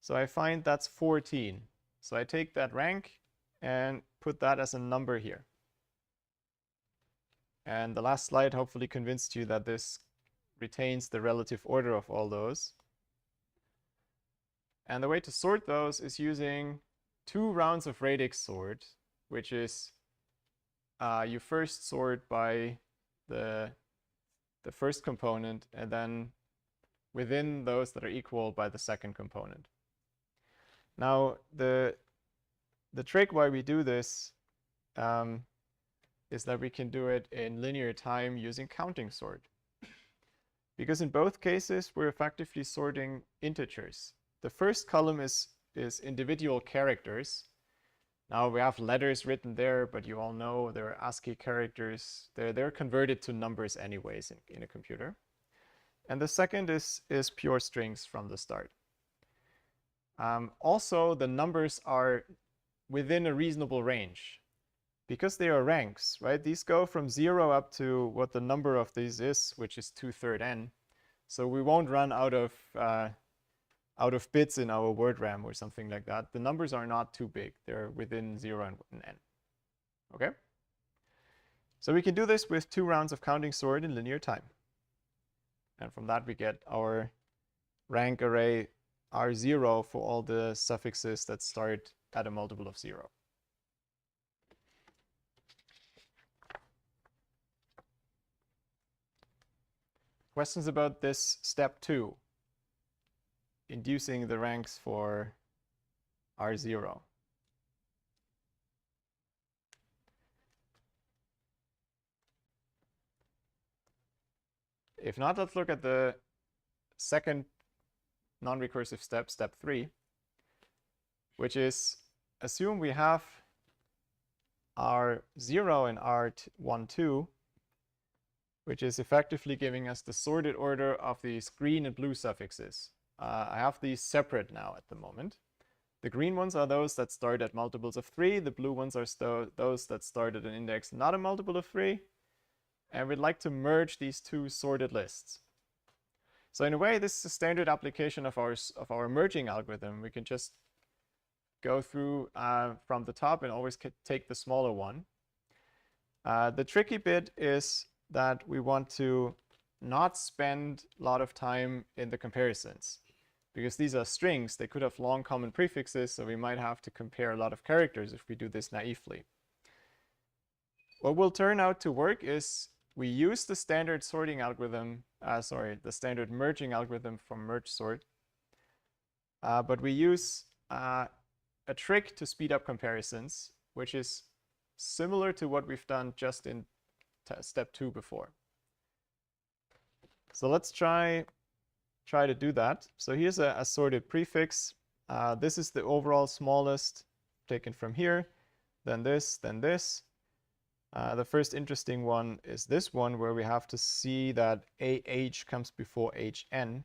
So I find that's 14. So I take that rank and put that as a number here. And the last slide hopefully convinced you that this retains the relative order of all those. And the way to sort those is using 2 rounds of radix sort, which is you first sort by the first component, and then within those that are equal by the second component. Now, the trick why we do this is that we can do it in linear time using counting sort. Because in both cases, we're effectively sorting integers. The first column is individual characters. Now we have letters written there, but you all know they're ASCII characters. They're converted to numbers anyways in a computer. And the second is pure strings from the start. Also, the numbers are within a reasonable range because they are ranks, right? These go from 0 up to what the number of these is, which is 2/3 n. So we won't run out of bits in our word RAM or something like that. The numbers are not too big. They're within 0 and n. Okay? So we can do this with 2 rounds of counting sort in linear time. And from that we get our rank array R0 for all the suffixes that start at a multiple of 0. Questions about this step 2? Inducing the ranks for R0. If not, let's look at the second non-recursive step, step 3, which is assume we have R0 and R12, which is effectively giving us the sorted order of these green and blue suffixes. I have these separate now at the moment. The green ones are those that start at multiples of 3. The blue ones are those that start at an index not a multiple of 3. And we'd like to merge these two sorted lists. So in a way, this is a standard application of our merging algorithm. We can just go through from the top and always take the smaller one. The tricky bit is that we want to not spend a lot of time in the comparisons. Because these are strings, they could have long common prefixes, so we might have to compare a lot of characters if we do this naively. What will turn out to work is we use the standard sorting algorithm, the standard merging algorithm from merge sort, but we use a trick to speed up comparisons, which is similar to what we've done just in step 2 before. So let's try to do that. So here's a sorted prefix. This is the overall smallest taken from here, then this, then this. The first interesting one is this one, where we have to see that AH comes before HN,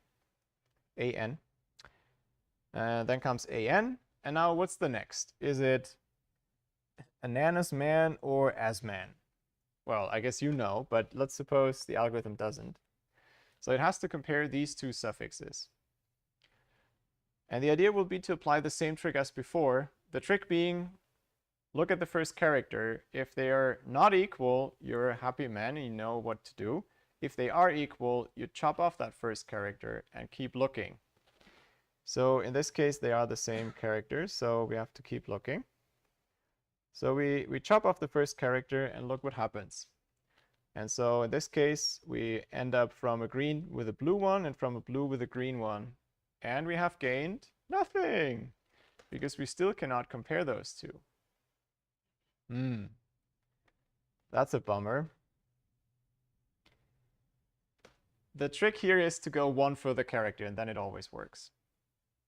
AN. Then comes AN. And now what's the next? Is it ananas man or as man? Well, I guess you know, but let's suppose the algorithm doesn't. So it has to compare these two suffixes. And the idea will be to apply the same trick as before. The trick being, look at the first character. If they are not equal, you're a happy man and you know what to do. If they are equal, you chop off that first character and keep looking. So in this case, they are the same characters, so we have to keep looking. So we chop off the first character and look what happens. And so in this case, we end up from a green with a blue one and from a blue with a green one. And we have gained nothing, because we still cannot compare those two. That's a bummer. The trick here is to go one further character, and then it always works.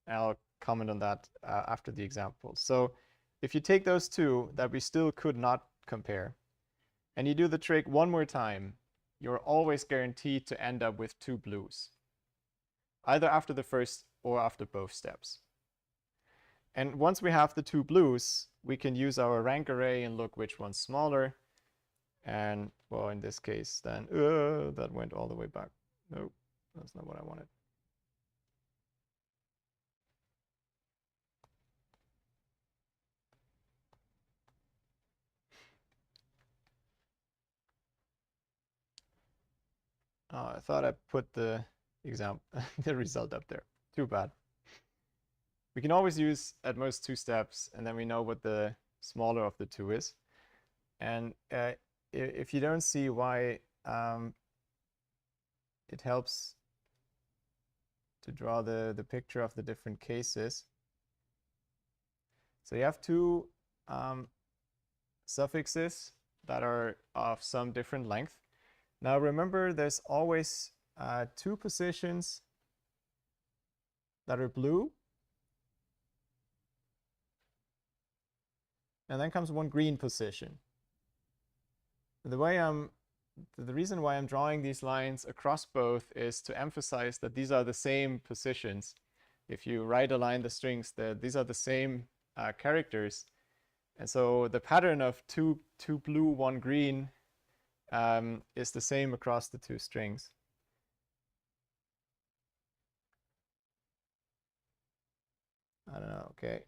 And I'll comment on that after the example. So if you take those two that we still could not compare, and you do the trick one more time, you're always guaranteed to end up with 2 blues, either after the first or after both steps. And once we have the 2 blues, we can use our rank array and look which one's smaller. And well, in this case, then that went all the way back. Nope, that's not what I wanted. Oh, I thought I put the the result up there. Too bad. We can always use at most 2 steps, and then we know what the smaller of the 2 is. And if you don't see why it helps to draw the picture of the different cases. So you have 2 suffixes that are of some different length. Now remember, there's always 2 positions that are blue. And then comes 1 green position. And the reason why I'm drawing these lines across both is to emphasize that these are the same positions. If you right align the strings, these are the same characters. And so the pattern of two blue, 1 green is the same across the 2 strings. I don't know, okay.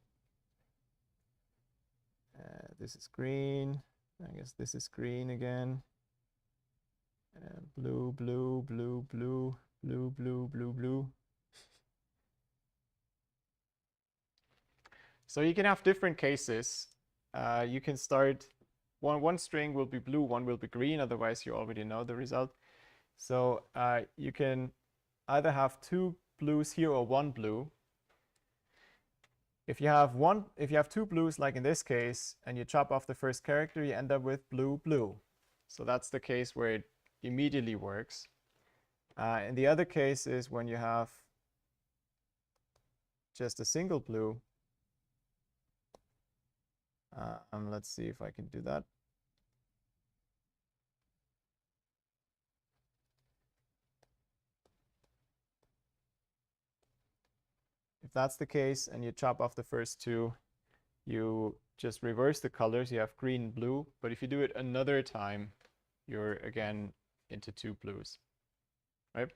This is green. I guess this is green again. Blue, blue, blue, blue, blue, blue, blue, blue. So you can have different cases. You can start, one string will be blue, 1 will be green, otherwise you already know the result. So you can either have 2 blues here or 1 blue. If you have 2 blues, like in this case, and you chop off the first character, you end up with blue, blue. So that's the case where it immediately works. And the other case is when you have just a single blue. Let's see if I can do that. If that's the case and you chop off the first 2, you just reverse the colors. You have green and blue. But if you do it another time, you're again into 2 blues, right?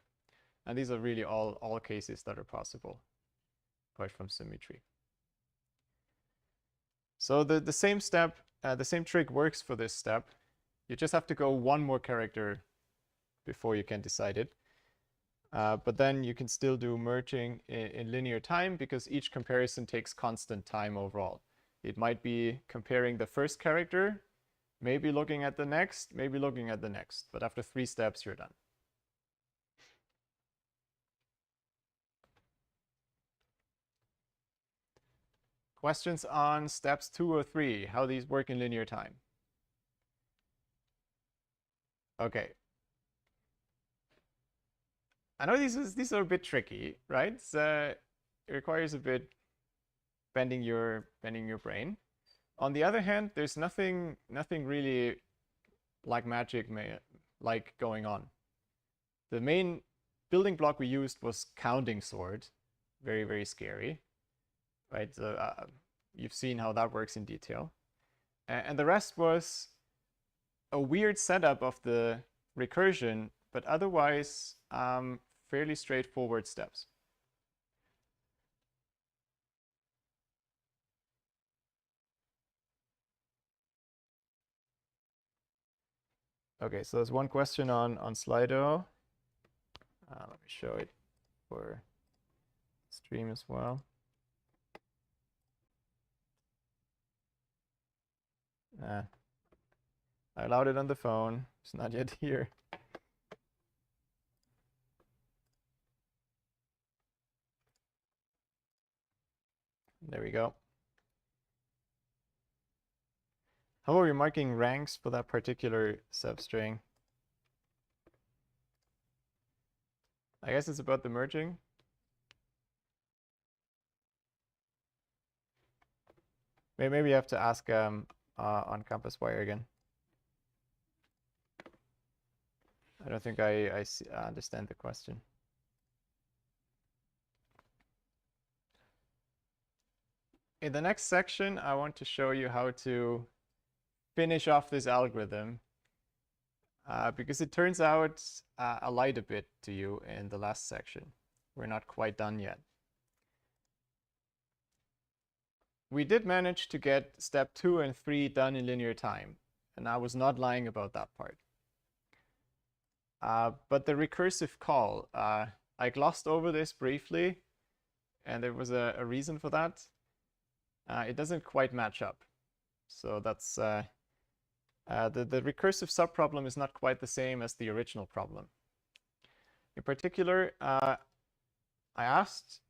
And these are really all cases that are possible, apart from symmetry. So the same step, the same trick works for this step. You just have to go one more character before you can decide it. But then you can still do merging in linear time because each comparison takes constant time overall. It might be comparing the first character, maybe looking at the next, maybe looking at the next. But after 3 steps, you're done. Questions on steps 2 or 3, how these work in linear time? Okay. I know these are a bit tricky, right? It requires a bit bending your brain. On the other hand, there's nothing really like magic like going on. The main building block we used was counting sword, very, very scary, right? So, you've seen how that works in detail. And the rest was a weird setup of the recursion, but otherwise fairly straightforward steps. Okay, so there's one question on Slido. Let me show it for stream as well. I allowed it on the phone. It's not yet here. There we go. How are we marking ranks for that particular substring? I guess it's about the merging. Maybe you have to ask on Campus Wire again. I don't think I understand the question. In the next section, I want to show you how to finish off this algorithm because it turns out I lied a bit to you in the last section. We're not quite done yet. We did manage to get step 2 and 3 done in linear time, and I was not lying about that part. But the recursive call, I glossed over this briefly, and there was a reason for that. It doesn't quite match up. So that's the recursive subproblem is not quite the same as the original problem. In particular, I asked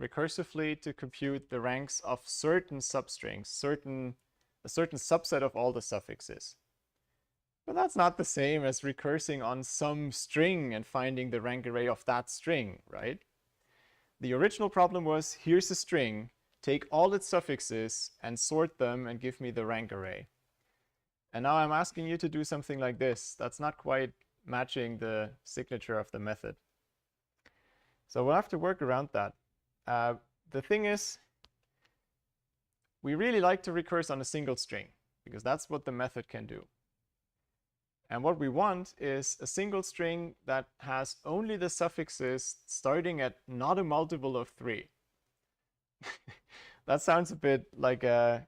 recursively to compute the ranks of certain substrings, a certain subset of all the suffixes. But that's not the same as recursing on some string and finding the rank array of that string, right? The original problem was, here's a string, take all its suffixes and sort them and give me the rank array. And now I'm asking you to do something like this. That's not quite matching the signature of the method. So we'll have to work around that. The thing is, we really like to recurse on a single string because that's what the method can do. And what we want is a single string that has only the suffixes starting at not a multiple of 3. That sounds a bit like a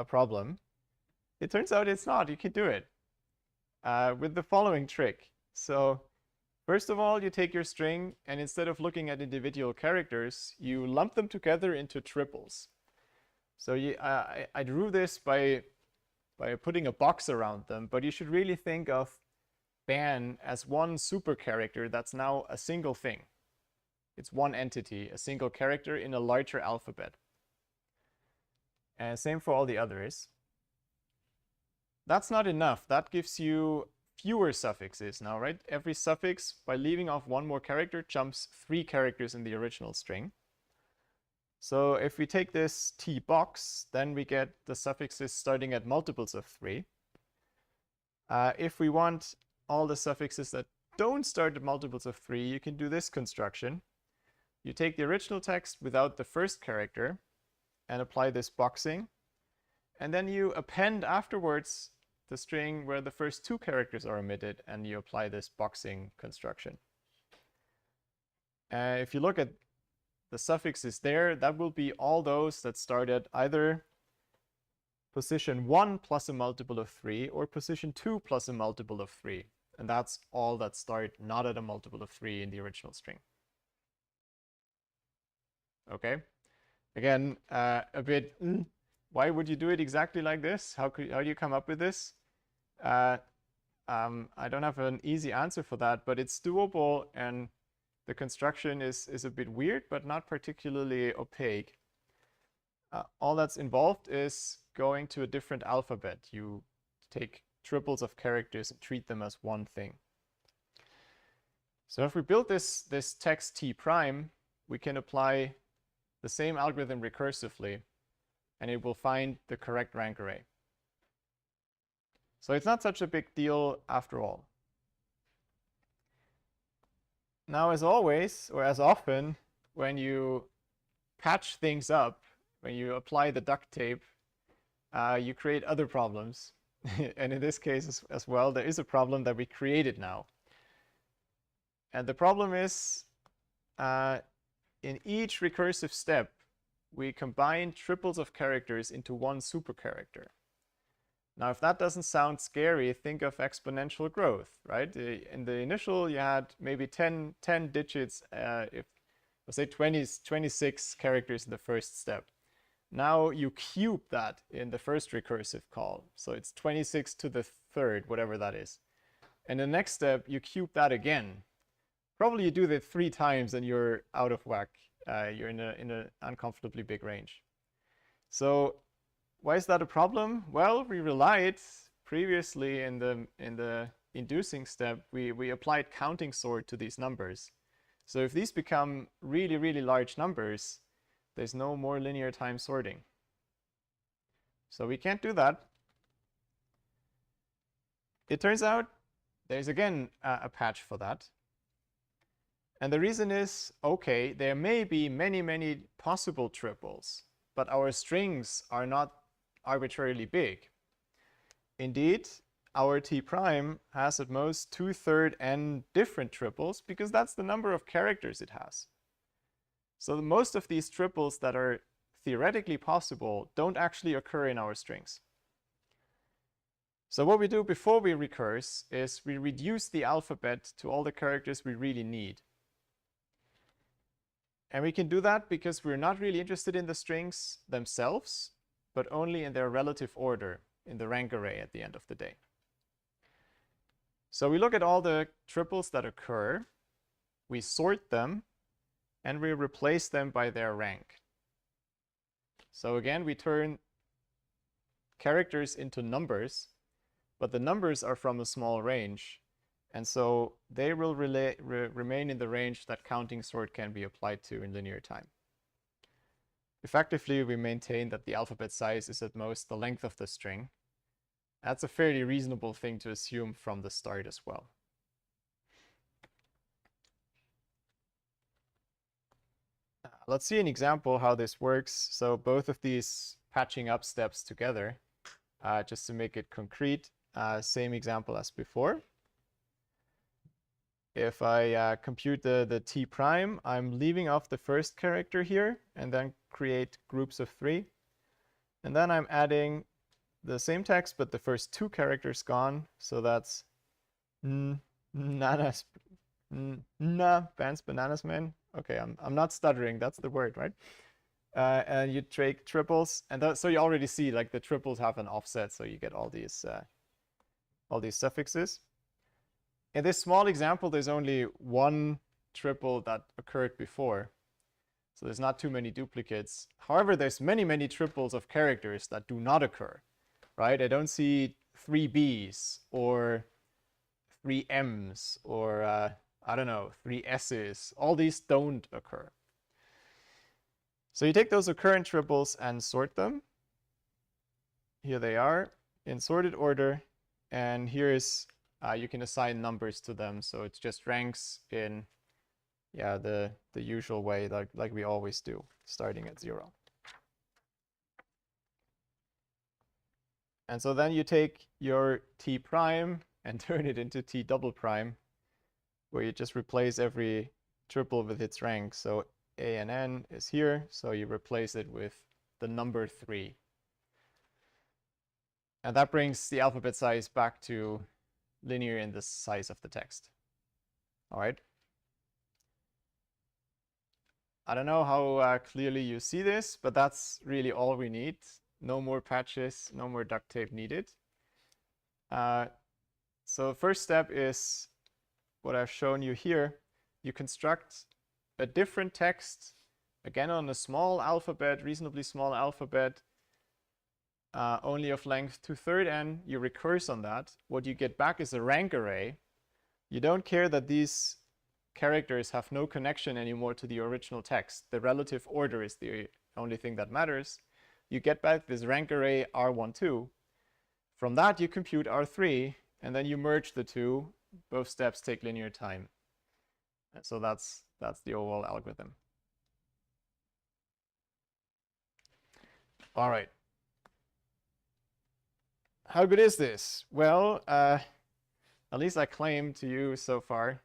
problem. It turns out it's not. You can do it with the following trick. So first of all, you take your string, and instead of looking at individual characters, you lump them together into triples. So I drew this by putting a box around them, but you should really think of ban as one super character that's now a single thing. It's one entity, a single character in a larger alphabet. And same for all the others. That's not enough. That gives you fewer suffixes now, right? Every suffix, by leaving off one more character, jumps 3 characters in the original string. So if we take this T box, then we get the suffixes starting at multiples of 3. If we want all the suffixes that don't start at multiples of 3, you can do this construction. You take the original text without the first character and apply this boxing. And then you append afterwards the string where the first 2 characters are omitted, and you apply this boxing construction. If you look at the suffixes there, that will be all those that started either position 1 plus a multiple of 3 or position 2 plus a multiple of 3. And that's all that start not at a multiple of 3 in the original string. Okay? Again, a bit, why would you do it exactly like this? How do you come up with this? I don't have an easy answer for that, but it's doable, and the construction is a bit weird, but not particularly opaque. All that's involved is going to a different alphabet. You take triples of characters and treat them as one thing. So if we build this text t prime, we can apply the same algorithm recursively, and it will find the correct rank array. So it's not such a big deal after all. Now, as always, or as often, when you patch things up, when you apply the duct tape, you create other problems. And in this case as well, there is a problem that we created now. And the problem is, in each recursive step, we combine triples of characters into one super character. Now, if that doesn't sound scary, think of exponential growth, right? In the initial, you had maybe 10 digits, if let's say 26 characters in the first step. Now you cube that in the first recursive call. So it's 26 to the third, whatever that is. And the next step, you cube that again. Probably you do that 3 times and you're out of whack. You're in an uncomfortably big range. So why is that a problem? Well, we relied previously in the inducing step, we applied counting sort to these numbers. So if these become really, really large numbers, there's no more linear time sorting. So we can't do that. It turns out there's again a patch for that. And the reason is, okay, there may be many, many possible triples, but our strings are not arbitrarily big. Indeed, our t prime has at most 2/3 n different triples because that's the number of characters it has. So most of these triples that are theoretically possible don't actually occur in our strings. So what we do before we recurse is we reduce the alphabet to all the characters we really need. And we can do that because we're not really interested in the strings themselves, but only in their relative order in the rank array at the end of the day. So we look at all the triples that occur, we sort them, and we replace them by their rank. So again, we turn characters into numbers, but the numbers are from a small range. And so they will remain in the range that counting sort can be applied to in linear time. Effectively, we maintain that the alphabet size is at most the length of the string. That's a fairly reasonable thing to assume from the start as well. Let's see an example how this works. So both of these patching up steps together, just to make it concrete, same example as before. If I compute the t prime, I'm leaving off the first character here and then create groups of 3. And then I'm adding the same text, but the first 2 characters gone. So that's bananas, Bans Bananas Man. Okay, I'm not stuttering. That's the word, right? And you take triples, and so you already see like the triples have an offset, so you get all these suffixes. In this small example, there's only one triple that occurred before, so there's not too many duplicates. However, there's many, many triples of characters that do not occur, right? I don't see 3 B's or 3 M's or I don't know, 3 S's. All these don't occur. So you take those occurrent triples and sort them. Here they are in sorted order, and here's you can assign numbers to them, so it's just ranks in the usual way, like we always do, starting at 0. And so then you take your t prime and turn it into t double prime, where you just replace every triple with its rank. So a and n is here, so you replace it with the number 3. And that brings the alphabet size back to linear in the size of the text. All right. I don't know how clearly you see this, but that's really all we need. No more patches, no more duct tape needed. So first step is what I've shown you here. You construct a different text, again on a small alphabet, reasonably small alphabet, only of length 2/3 n. You recurse on that. What you get back is a rank array. You don't care that these characters have no connection anymore to the original text. The relative order is the only thing that matters. You get back this rank array R12. From that, you compute R3, and then you merge the two. Both steps take linear time. So that's the overall algorithm. All right. How good is this? Well, at least I claim to you so far.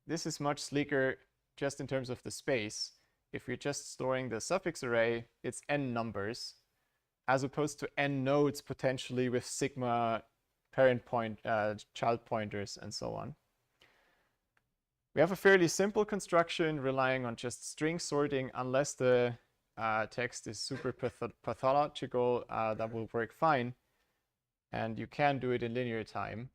This is much sleeker just in terms of the space. If you're just storing the suffix array, it's n numbers, as opposed to n nodes potentially with sigma child pointers and so on. We have a fairly simple construction relying on just string sorting. Unless the text is super pathological, that will work fine. And you can do it in linear time.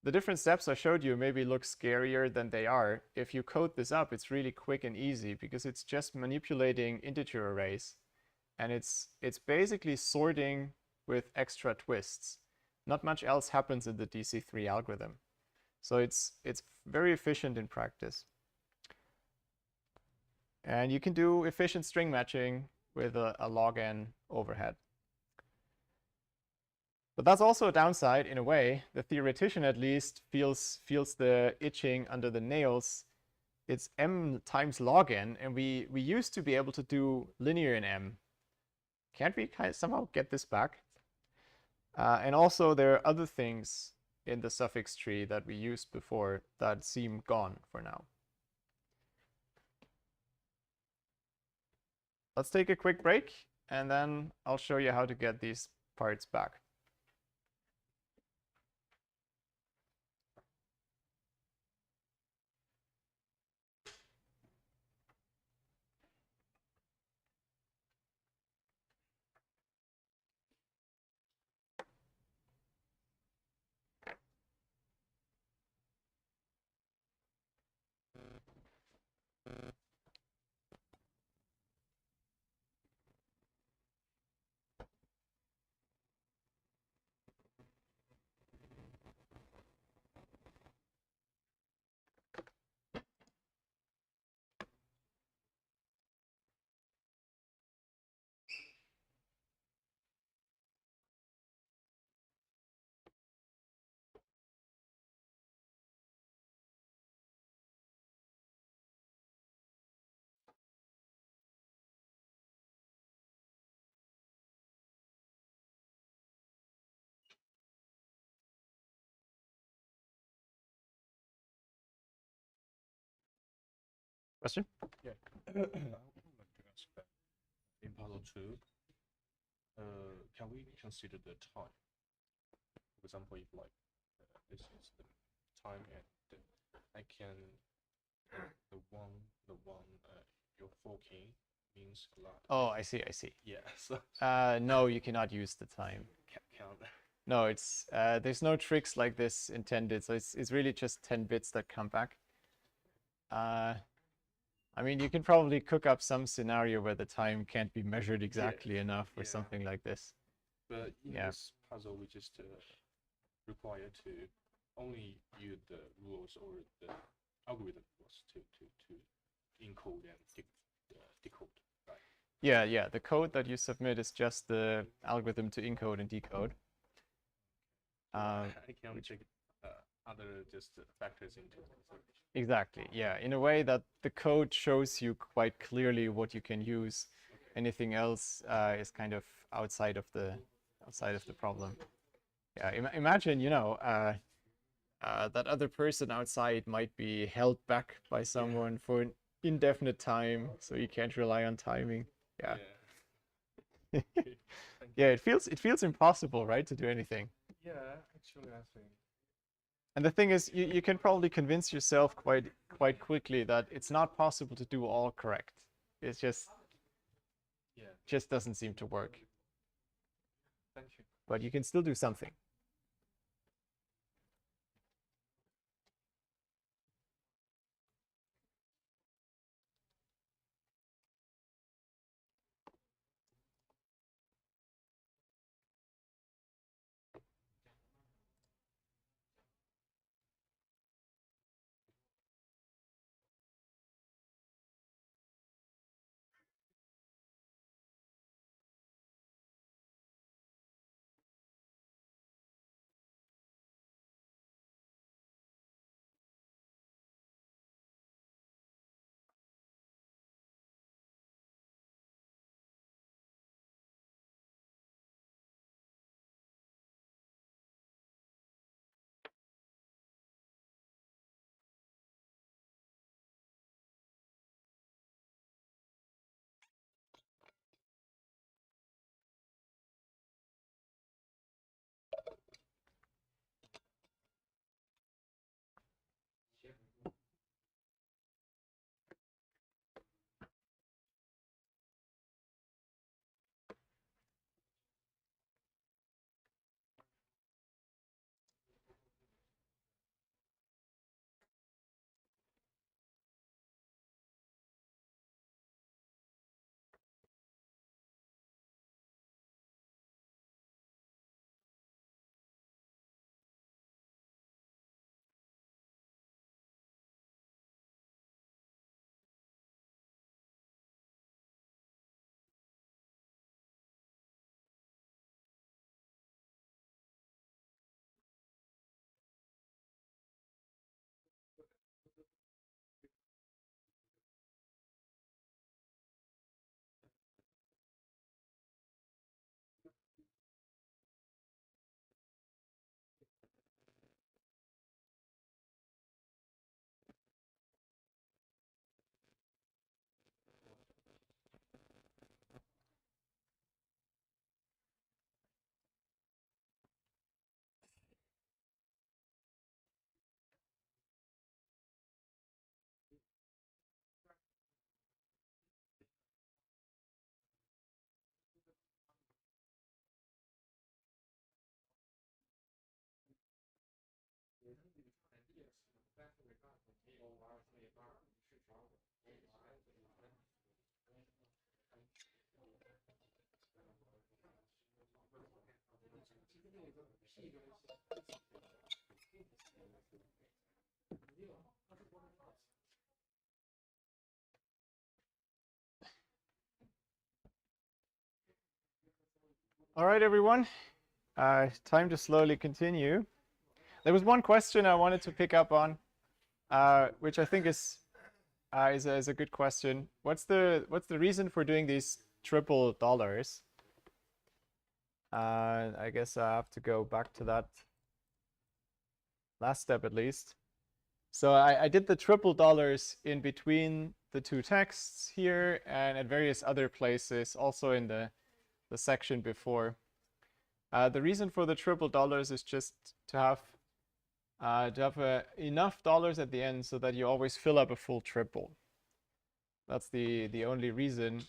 The different steps I showed you maybe look scarier than they are. If you code this up, it's really quick and easy because it's just manipulating integer arrays. And it's basically sorting with extra twists. Not much else happens in the DC3 algorithm. So it's very efficient in practice. And you can do efficient string matching with a log n overhead. But that's also a downside in a way. The theoretician at least feels the itching under the nails. It's m times log n, and we used to be able to do linear in m. Can't we kind of somehow get this back? And also there are other things in the suffix tree that we used before that seem gone for now. Let's take a quick break, and then I'll show you how to get these parts back. Question? Yeah. I would like to ask that in puzzle 2, can we consider the time? For example, if like this is the time and I can the one you're forking means a lot. Oh, I see. Yeah. So No, you cannot use the time. count. No, it's there's no tricks like this intended. So it's really just 10 bits that come back. I mean, you can probably cook up some scenario where the time can't be measured exactly enough or something like this. But in this puzzle, we just require to only use the rules or the algorithm rules to encode and decode, right? Yeah. The code that you submit is just the algorithm to encode and decode. I can only check other just factors into consideration. Exactly. Yeah. In a way that the code shows you quite clearly what you can use. Okay. Anything else is kind of outside of the problem. Yeah. Imagine, that other person outside might be held back by someone for an indefinite time, so you can't rely on timing. Yeah. Okay, thank Yeah, you. it feels impossible, right, to do anything. Yeah, actually, I think. And the thing is, you can probably convince yourself quite quickly that it's not possible to do all correct. It's Yeah, just doesn't seem to work. thank you. But you can still do something. All right, everyone. Time to slowly continue. There was one question I wanted to pick up on, which I think is a good question. What's the reason for doing these triple dollars? I guess I have to go back to that last step at least. So I did the triple dollars in between the two texts here and at various other places, also in the section before. The reason for the triple dollars is just to have enough dollars at the end so that you always fill up a full triple. That's the only reason.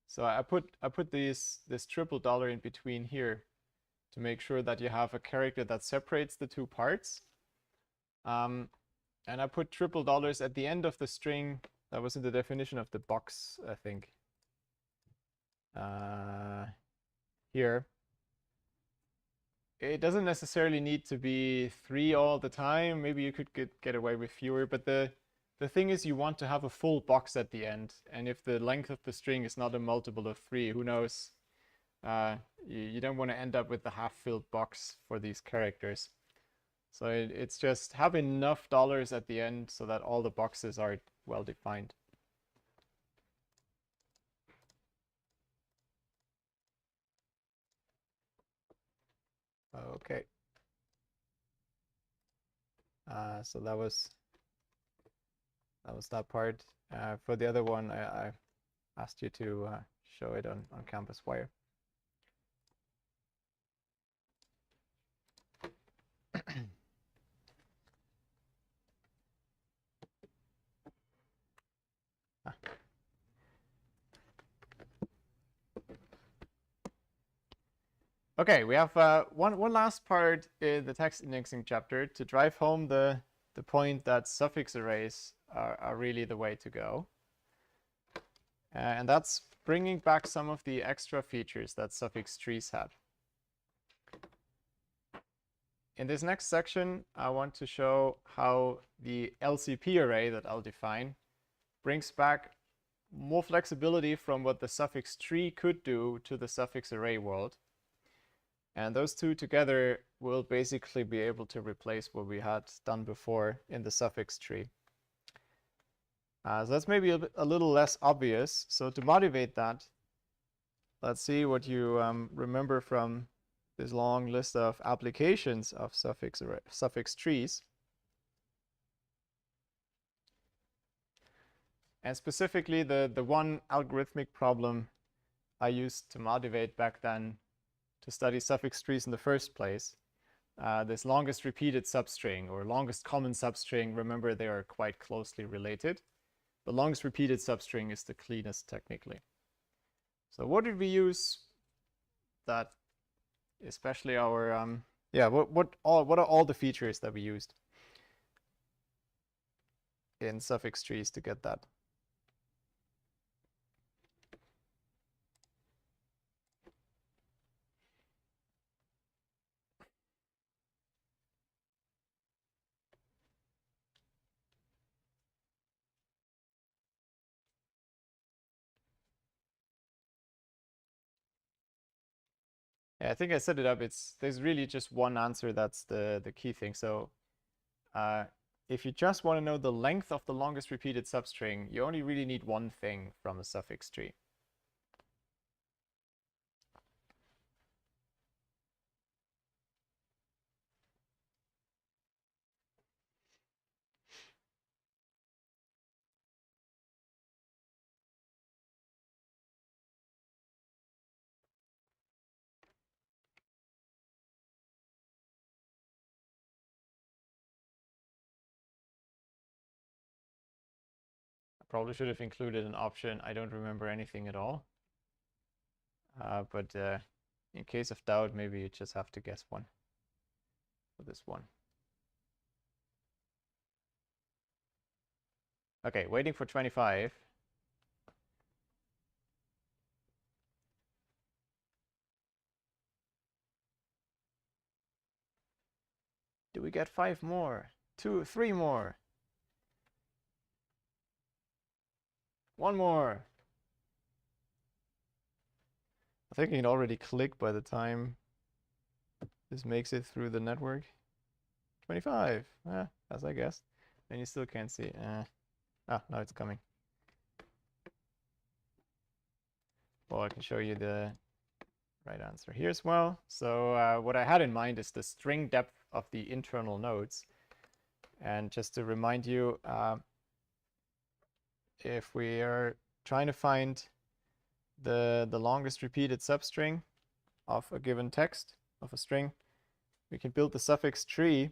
So I put this triple dollar in between here to make sure that you have a character that separates the two parts. And I put triple dollars at the end of the string. That was in the definition of the box, I think. Here. It doesn't necessarily need to be 3 all the time. Maybe you could get away with fewer, but the thing is you want to have a full box at the end. And if the length of the string is not a multiple of 3, who knows? You don't want to end up with the half-filled box for these characters. So it's just have enough dollars at the end so that all the boxes are well defined. Okay. So that was that part. For the other one, I asked you to show it on Campus Wire. Okay, we have one last part in the text indexing chapter to drive home the point that suffix arrays are really the way to go. And that's bringing back some of the extra features that suffix trees had. In this next section, I want to show how the LCP array that I'll define brings back more flexibility from what the suffix tree could do to the suffix array world. And those two together will basically be able to replace what we had done before in the suffix tree. So that's maybe a little less obvious. So to motivate that, let's see what you remember from this long list of applications of suffix trees. And specifically the one algorithmic problem I used to motivate back then to study suffix trees in the first place. This longest repeated substring or longest common substring, remember they are quite closely related. The longest repeated substring is the cleanest technically. So what did we use that, especially our, what are all the features that we used in suffix trees to get that? Yeah, I think I set it up. There's really just one answer that's the key thing. So if you just want to know the length of the longest repeated substring, you only really need one thing from a suffix tree. Probably should have included an option. I don't remember anything at all. But in case of doubt, maybe you just have to guess one for this one. Okay, waiting for 25. Do we get 5 more? 2, 3 more? 1 more? I think you can already click by the time this makes it through the network. 25, as I guessed. And you still can't see. Now it's coming. Well, I can show you the right answer here as well. So what I had in mind is the string depth of the internal nodes. And just to remind you, if we are trying to find the longest repeated substring of a given text of a string, we can build the suffix tree,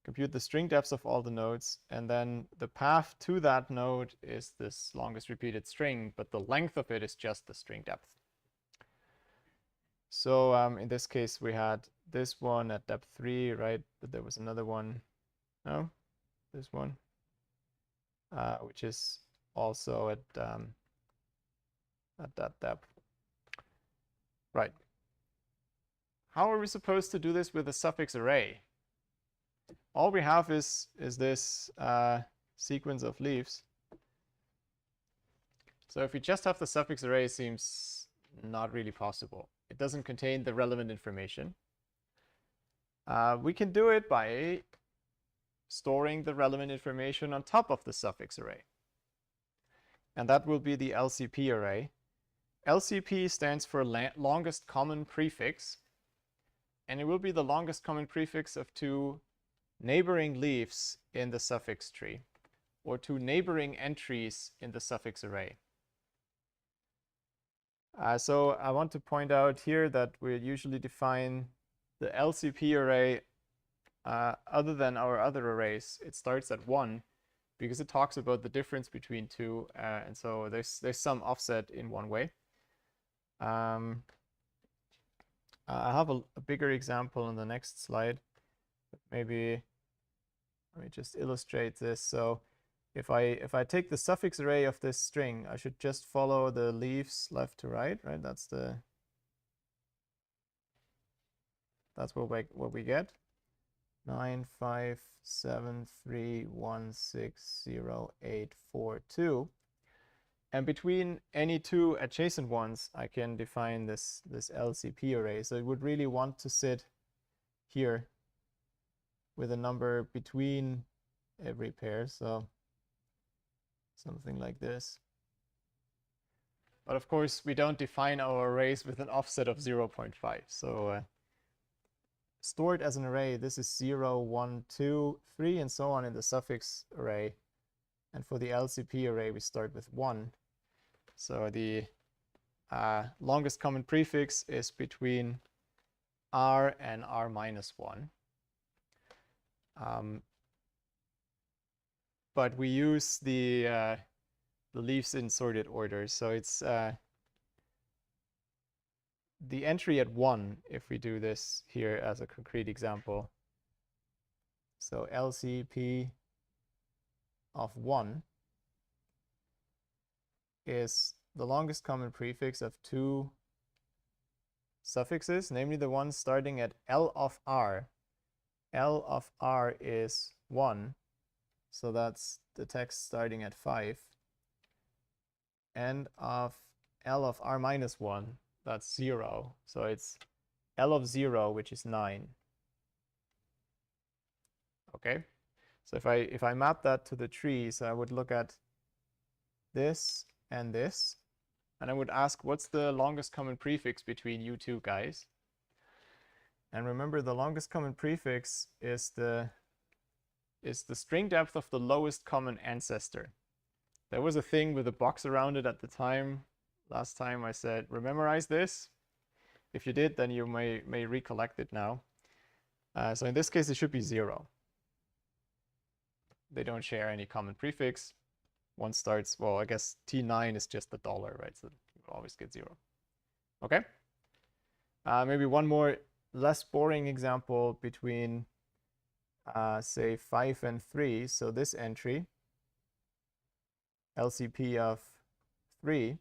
compute the string depths of all the nodes, and then the path to that node is this longest repeated string, but the length of it is just the string depth. So in this case, we had this one at depth 3, right? But there was another one, no, this one, which is also at that depth. Right. How are we supposed to do this with a suffix array? All we have is this sequence of leaves. So if we just have the suffix array, it seems not really possible. It doesn't contain the relevant information. We can do it by storing the relevant information on top of the suffix array. And that will be the LCP array. LCP stands for longest common prefix. And it will be the longest common prefix of 2 neighboring leaves in the suffix tree, or 2 neighboring entries in the suffix array. So I want to point out here that we usually define the LCP array other than our other arrays. It starts at 1 because it talks about the difference between two, and so there's some offset in one way. I have a bigger example on the next slide. Maybe let me just illustrate this. So if I take the suffix array of this string, I should just follow the leaves left to right, right? That's what we get. 9, 5, 7, 3, 1, 6, 0, 8, 4, 2. And between any two adjacent ones, I can define this LCP array. So it would really want to sit here with a number between every pair. So something like this. But of course, we don't define our arrays with an offset of 0.5. So stored as an array, this is 0, 1, 2, 3, and so on in the suffix array. And for the LCP array, we start with 1. So the longest common prefix is between r and r minus 1. But we use the leaves in sorted order. So it's the entry at 1, if we do this here as a concrete example. So LCP of 1 is the longest common prefix of two suffixes, namely the ones starting at L of R. L of R is 1, so that's the text starting at 5. And of L of R minus 1, that's 0. So it's L of 0, which is 9. Okay, so if I map that to the tree, so I would look at this and this, and I would ask, what's the longest common prefix between you two guys? And remember, the longest common prefix is the string depth of the lowest common ancestor. There was a thing with a box around it at the time. Last time I said, rememorize this. If you did, then you may recollect it now. So in this case, it should be 0. They don't share any common prefix. One starts, well, I guess T9 is just the $, right? So you always get 0. Okay. Maybe one more less boring example between, say, 5 and 3. So this entry, LCP of 3,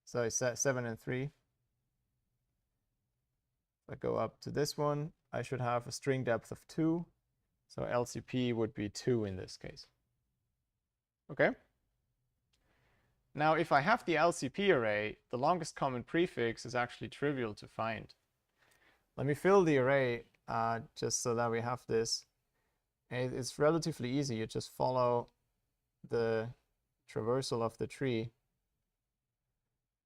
so 7 and 3. If I go up to this one, I should have a string depth of 2. So LCP would be 2 in this case. Okay. Now, if I have the LCP array, the longest common prefix is actually trivial to find. Let me fill the array just so that we have this. And it's relatively easy. You just follow the traversal of the tree.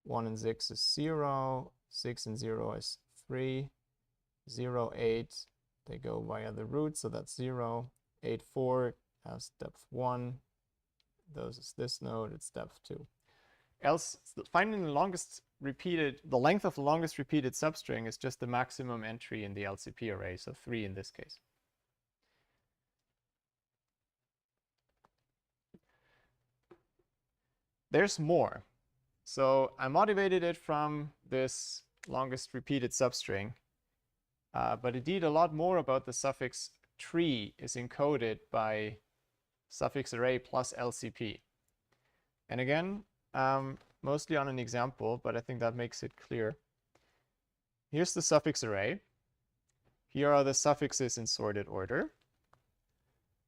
1 and 6 is 0. 6 and 0 is 3. 0, 8, they go via the root, so that's 0. 8, 4 has depth 1. Those is this node, it's depth 2. Else, finding the length of the longest repeated substring is just the maximum entry in the LCP array, so 3 in this case. There's more. So I motivated it from this longest repeated substring. But indeed, a lot more about the suffix tree is encoded by suffix array plus LCP. And again, mostly on an example, but I think that makes it clear. Here's the suffix array. Here are the suffixes in sorted order.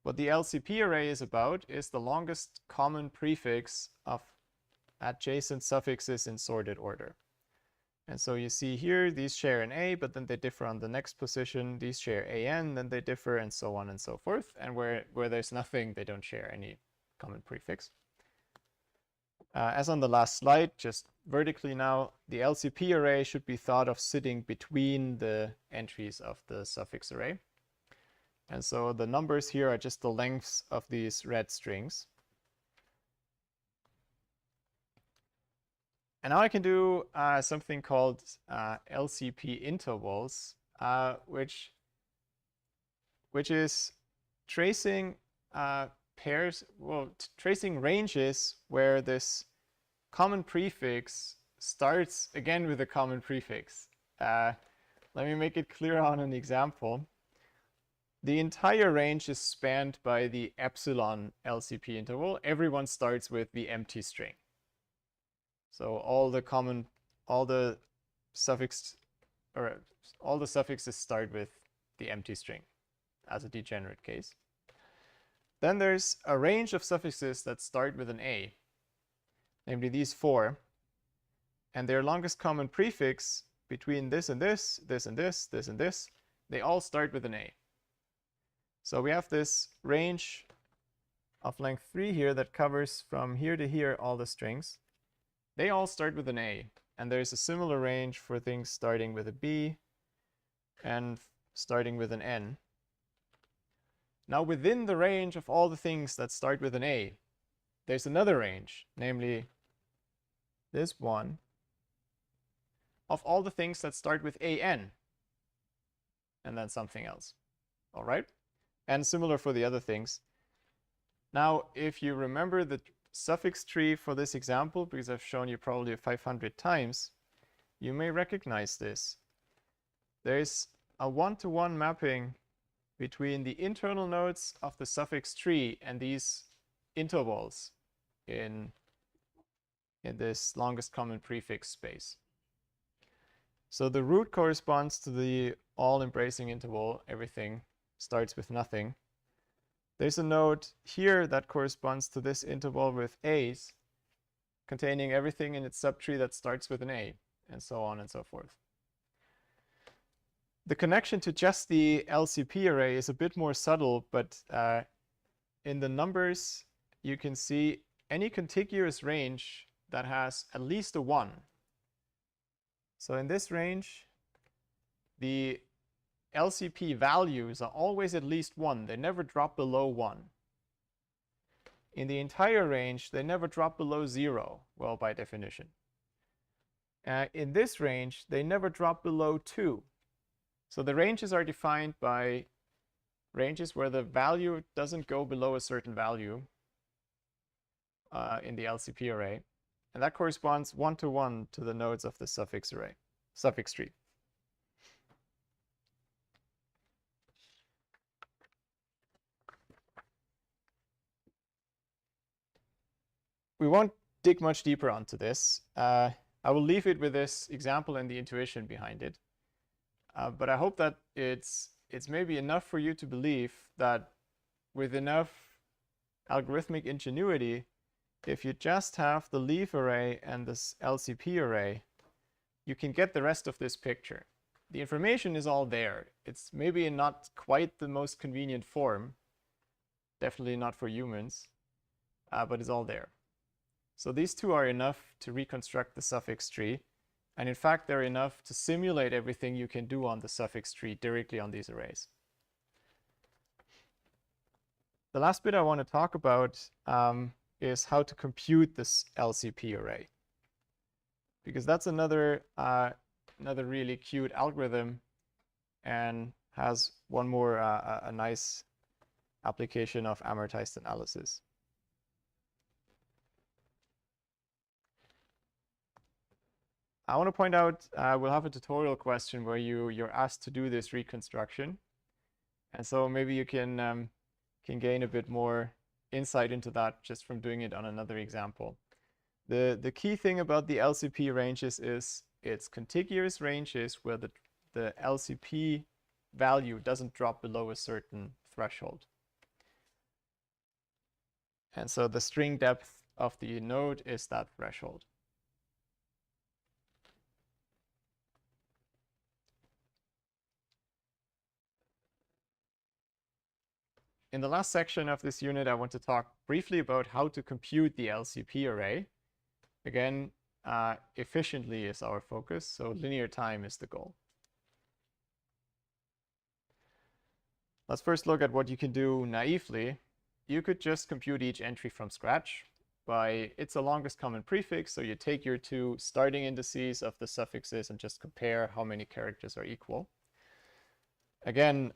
What the LCP array is about is the longest common prefix of adjacent suffixes in sorted order. And so you see here, these share an A, but then they differ on the next position. These share AN, then they differ, and so on and so forth. And where there's nothing, they don't share any common prefix. As on the last slide, just vertically now, the LCP array should be thought of sitting between the entries of the suffix array. And so the numbers here are just the lengths of these red strings. And now I can do something called LCP intervals, which is tracing pairs, well, tracing ranges where this common prefix starts again with a common prefix. Let me make it clear on an example. The entire range is spanned by the epsilon LCP interval. Everyone starts with the empty string. So all the suffixes start with the empty string as a degenerate case. Then there's a range of suffixes that start with an A, namely these 4, and their longest common prefix between this and this, this and this, this and this, they all start with an A. So we have this range of length 3 here that covers from here to here all the strings. They all start with an A, and there's a similar range for things starting with a B and starting with an N. Now within the range of all the things that start with an A, there's another range, namely this one, of all the things that start with AN and then something else. All right? And similar for the other things. Now, if you remember the suffix tree for this example, because I've shown you probably 500 times, you may recognize this. There's a one-to-one mapping between the internal nodes of the suffix tree and these intervals in this longest common prefix space. So the root corresponds to the all-embracing interval. Everything starts with nothing. There's a node here that corresponds to this interval with A's, containing everything in its subtree that starts with an A, and so on and so forth. The connection to just the LCP array is a bit more subtle, but in the numbers, you can see any contiguous range that has at least a 1. So in this range, the LCP values are always at least 1. They never drop below 1. In the entire range, they never drop below 0, well, by definition. In this range, they never drop below 2. So the ranges are defined by ranges where the value doesn't go below a certain value in the LCP array. And that corresponds one-to-one to the nodes of the suffix tree. We won't dig much deeper onto this. I will leave it with this example and the intuition behind it. But I hope that it's maybe enough for you to believe that with enough algorithmic ingenuity, if you just have the leaf array and this LCP array, you can get the rest of this picture. The information is all there. It's maybe not quite the most convenient form, definitely not for humans, but it's all there. So these two are enough to reconstruct the suffix tree. And in fact, they're enough to simulate everything you can do on the suffix tree directly on these arrays. The last bit I want to talk about is how to compute this LCP array, because that's another really cute algorithm and has one more a nice application of amortized analysis. I want to point out we'll have a tutorial question where you're asked to do this reconstruction, and so maybe you can gain a bit more insight into that just from doing it on another example. The key thing about the LCP ranges is it's contiguous ranges where the LCP value doesn't drop below a certain threshold. And so the string depth of the node is that threshold. In the last section of this unit, I want to talk briefly about how to compute the LCP array. Again, efficiently is our focus, so linear time is the goal. Let's first look at what you can do naively. You could just compute each entry from scratch, by its the longest common prefix. So you take your two starting indices of the suffixes and just compare how many characters are equal. Again,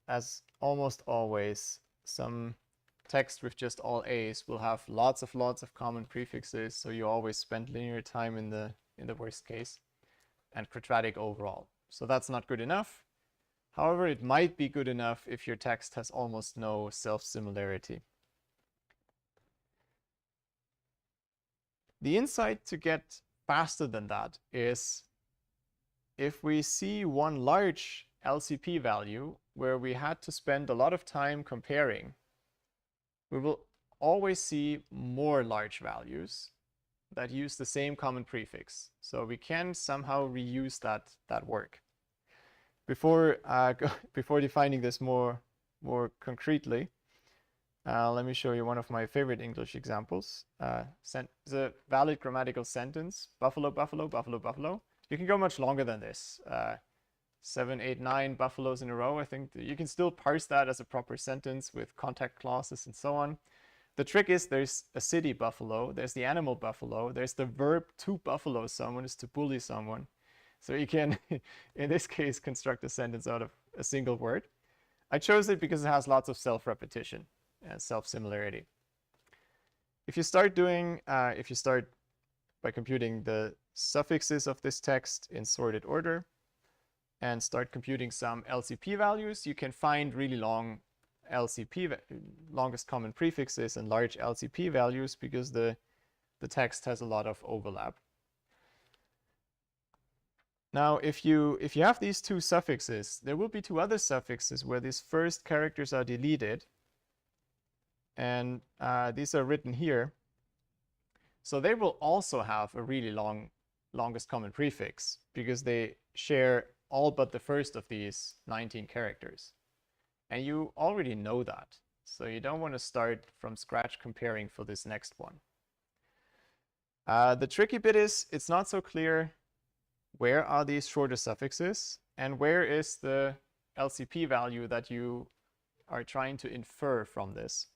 as almost always, some text with just all A's will have lots of common prefixes, so you always spend linear time in the worst case, and quadratic overall. So that's not good enough. However, it might be good enough if your text has almost no self-similarity. The insight to get faster than that is if we see one large LCP value where we had to spend a lot of time comparing, we will always see more large values that use the same common prefix. So we can somehow reuse that work. Before defining this more concretely, let me show you one of my favorite English examples. It's a valid grammatical sentence: buffalo, buffalo, buffalo, buffalo. You can go much longer than this. 7, 8, 9 buffaloes in a row. I think you can still parse that as a proper sentence with contact clauses and so on. The trick is there's a city buffalo, there's the animal buffalo, there's the verb to buffalo someone is to bully someone. So you can, in this case, construct a sentence out of a single word. I chose it because it has lots of self-repetition and self-similarity. If you start by computing the suffixes of this text in sorted order and start computing some LCP values, you can find really long longest common prefixes and large LCP values because the text has a lot of overlap. Now, if you have these two suffixes, there will be two other suffixes where these first characters are deleted, and these are written here. So they will also have a really longest common prefix because they share all but the first of these 19 characters. And you already know that. So you don't want to start from scratch comparing for this next one. The tricky bit is it's not so clear where are these shorter suffixes and where is the LCP value that you are trying to infer from this.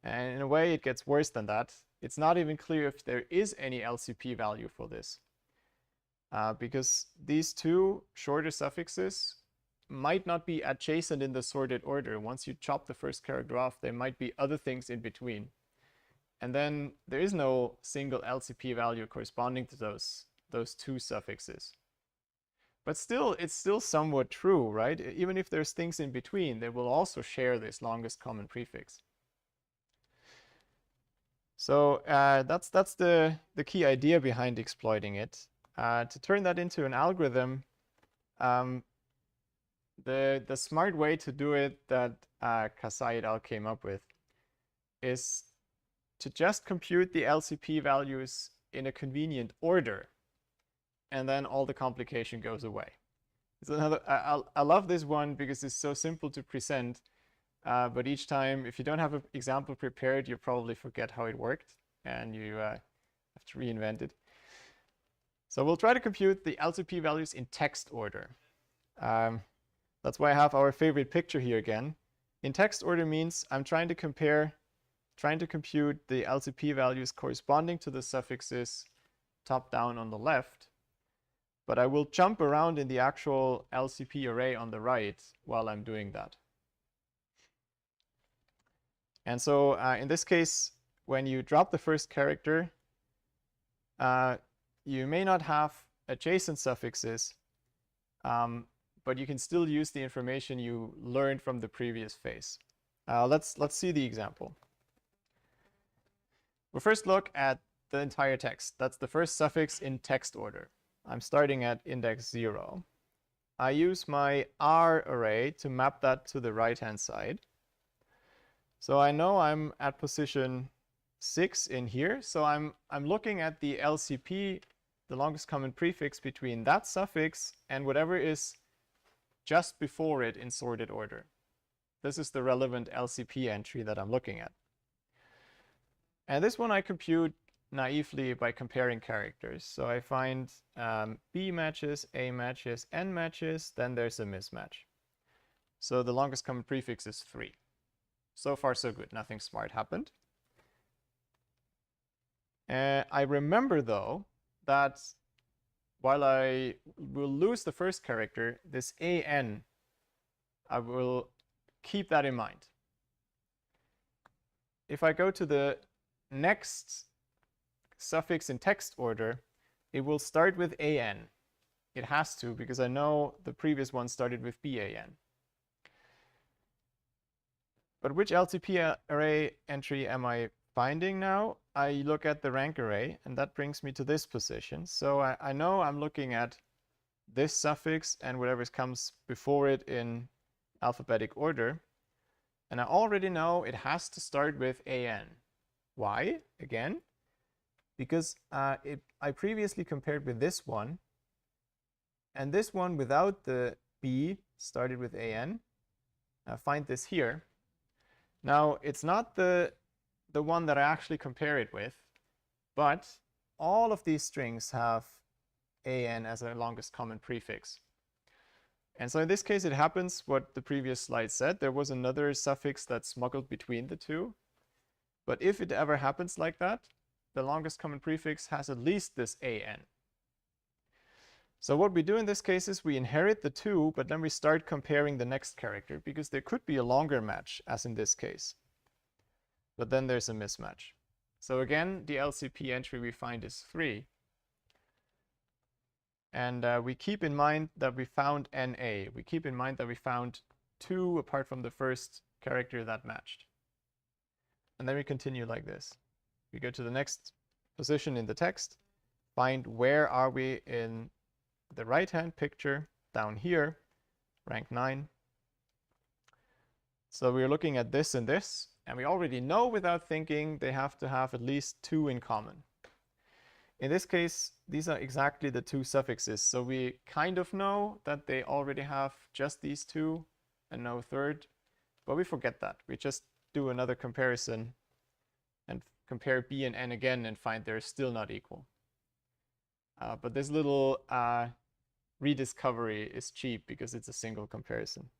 And in a way, it gets worse than that. It's not even clear if there is any LCP value for this. Because these two shorter suffixes might not be adjacent in the sorted order. Once you chop the first character off, there might be other things in between. And then there is no single LCP value corresponding to those two suffixes. But still, it's still somewhat true, right? Even if there's things in between, they will also share this longest common prefix. So that's the key idea behind exploiting it. To turn that into an algorithm, the smart way to do it that Kasai et al. Came up with is to just compute the LCP values in a convenient order, and then all the complication goes away. It's another, I love this one because it's so simple to present, but each time, if you don't have an example prepared, you probably forget how it worked, and you have to reinvent it. So we'll try to compute the LCP values in text order. That's why I have our favorite picture here again. In text order means I'm trying to compute the LCP values corresponding to the suffixes top down on the left, but I will jump around in the actual LCP array on the right while I'm doing that. And so in this case, when you drop the first character, you may not have adjacent suffixes, but you can still use the information you learned from the previous phase. Let's see the example. We'll first look at the entire text. That's the first suffix in text order. I'm starting at index 0. I use my R array to map that to the right-hand side. So I know I'm at position 6 in here. So I'm looking at the LCP, the longest common prefix between that suffix and whatever is just before it in sorted order. This is the relevant LCP entry that I'm looking at. And this one I compute naively by comparing characters. So I find B matches, A matches, N matches, then there's a mismatch. So the longest common prefix is 3. So far so good, nothing smart happened. I remember, though, that while I will lose the first character, this an, I will keep that in mind. If I go to the next suffix in text order, it will start with an. It has to, because I know the previous one started with ban. But which LCP array entry am I finding now? I look at the rank array, and that brings me to this position. So I know I'm looking at this suffix and whatever comes before it in alphabetic order. And I already know it has to start with an. Why? Again, because I previously compared with this one, and this one without the B started with an. I find this here. Now, it's not the one that I actually compare it with, but all of these strings have an as their longest common prefix. And so in this case, it happens what the previous slide said. There was another suffix that smuggled between the two. But if it ever happens like that, the longest common prefix has at least this an. So what we do in this case is we inherit the 2, but then we start comparing the next character, because there could be a longer match, as in this case. But then there's a mismatch. So again, the LCP entry we find is 3. And we keep in mind that we found NA. We keep in mind that we found 2 apart from the first character that matched. And then we continue like this. We go to the next position in the text, find where are we in the right-hand picture down here, rank 9. So we're looking at this and this, and we already know without thinking they have to have at least 2 in common. In this case, these are exactly the 2 suffixes, so we kind of know that they already have just these 2 and no third, but we forget that. We just do another comparison and compare B and N again and find they're still not equal. But this little rediscovery is cheap because it's a single comparison.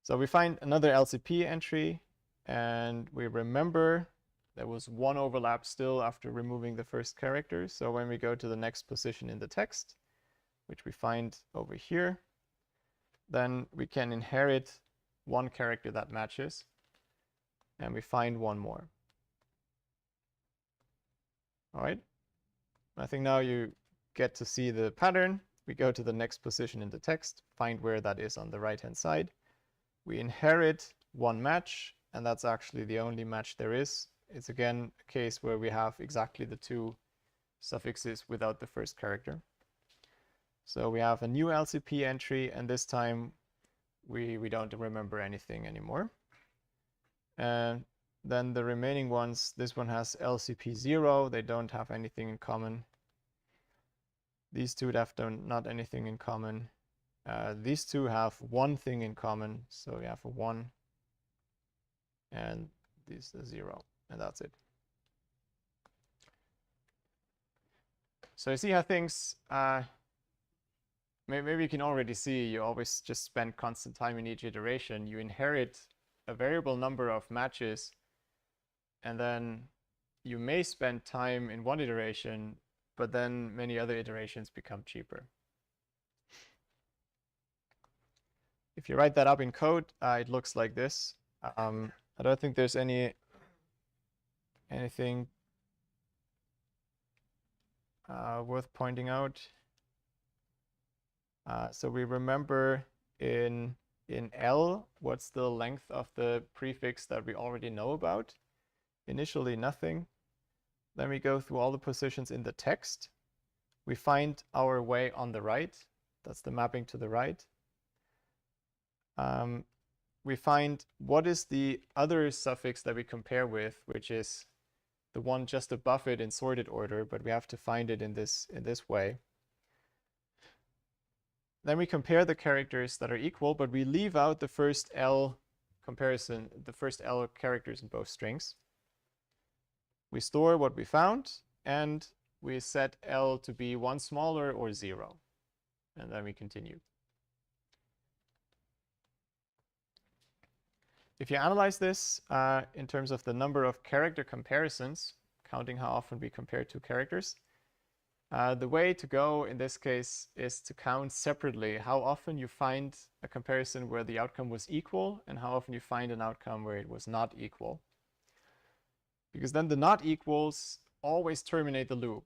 So we find another LCP entry, and we remember there was 1 overlap still after removing the first character. So when we go to the next position in the text, which we find over here, then we can inherit 1 character that matches, and we find 1 more. All right. I think now you get to see the pattern. We go to the next position in the text, find where that is on the right-hand side. We inherit 1 match, and that's actually the only match there is. It's again a case where we have exactly the 2 suffixes without the first character. So we have a new LCP entry, and this time we don't remember anything anymore. And then the remaining ones, this one has LCP 0. They don't have anything in common. These 2 have not anything in common. These 2 have 1 thing in common. So we have a 1 and this is a 0, and that's it. So you see how things, maybe you can already see you always just spend constant time in each iteration. You inherit a variable number of matches, and then you may spend time in one iteration, but then many other iterations become cheaper. If you write that up in code, it looks like this. I don't think there's anything worth pointing out. So we remember in L, what's the length of the prefix that we already know about? Initially nothing. Then we go through all the positions in the text. We find our way on the right. That's the mapping to the right. We find what is the other suffix that we compare with, which is the one just above it in sorted order, but we have to find it in this way. Then we compare the characters that are equal, but we leave out the first L comparison, the first L characters in both strings. We store what we found, and we set L to be 1 smaller or 0. And then we continue. If you analyze this in terms of the number of character comparisons, counting how often we compare two characters. The way to go in this case is to count separately how often you find a comparison where the outcome was equal and how often you find an outcome where it was not equal. Because then the not equals always terminate the loop.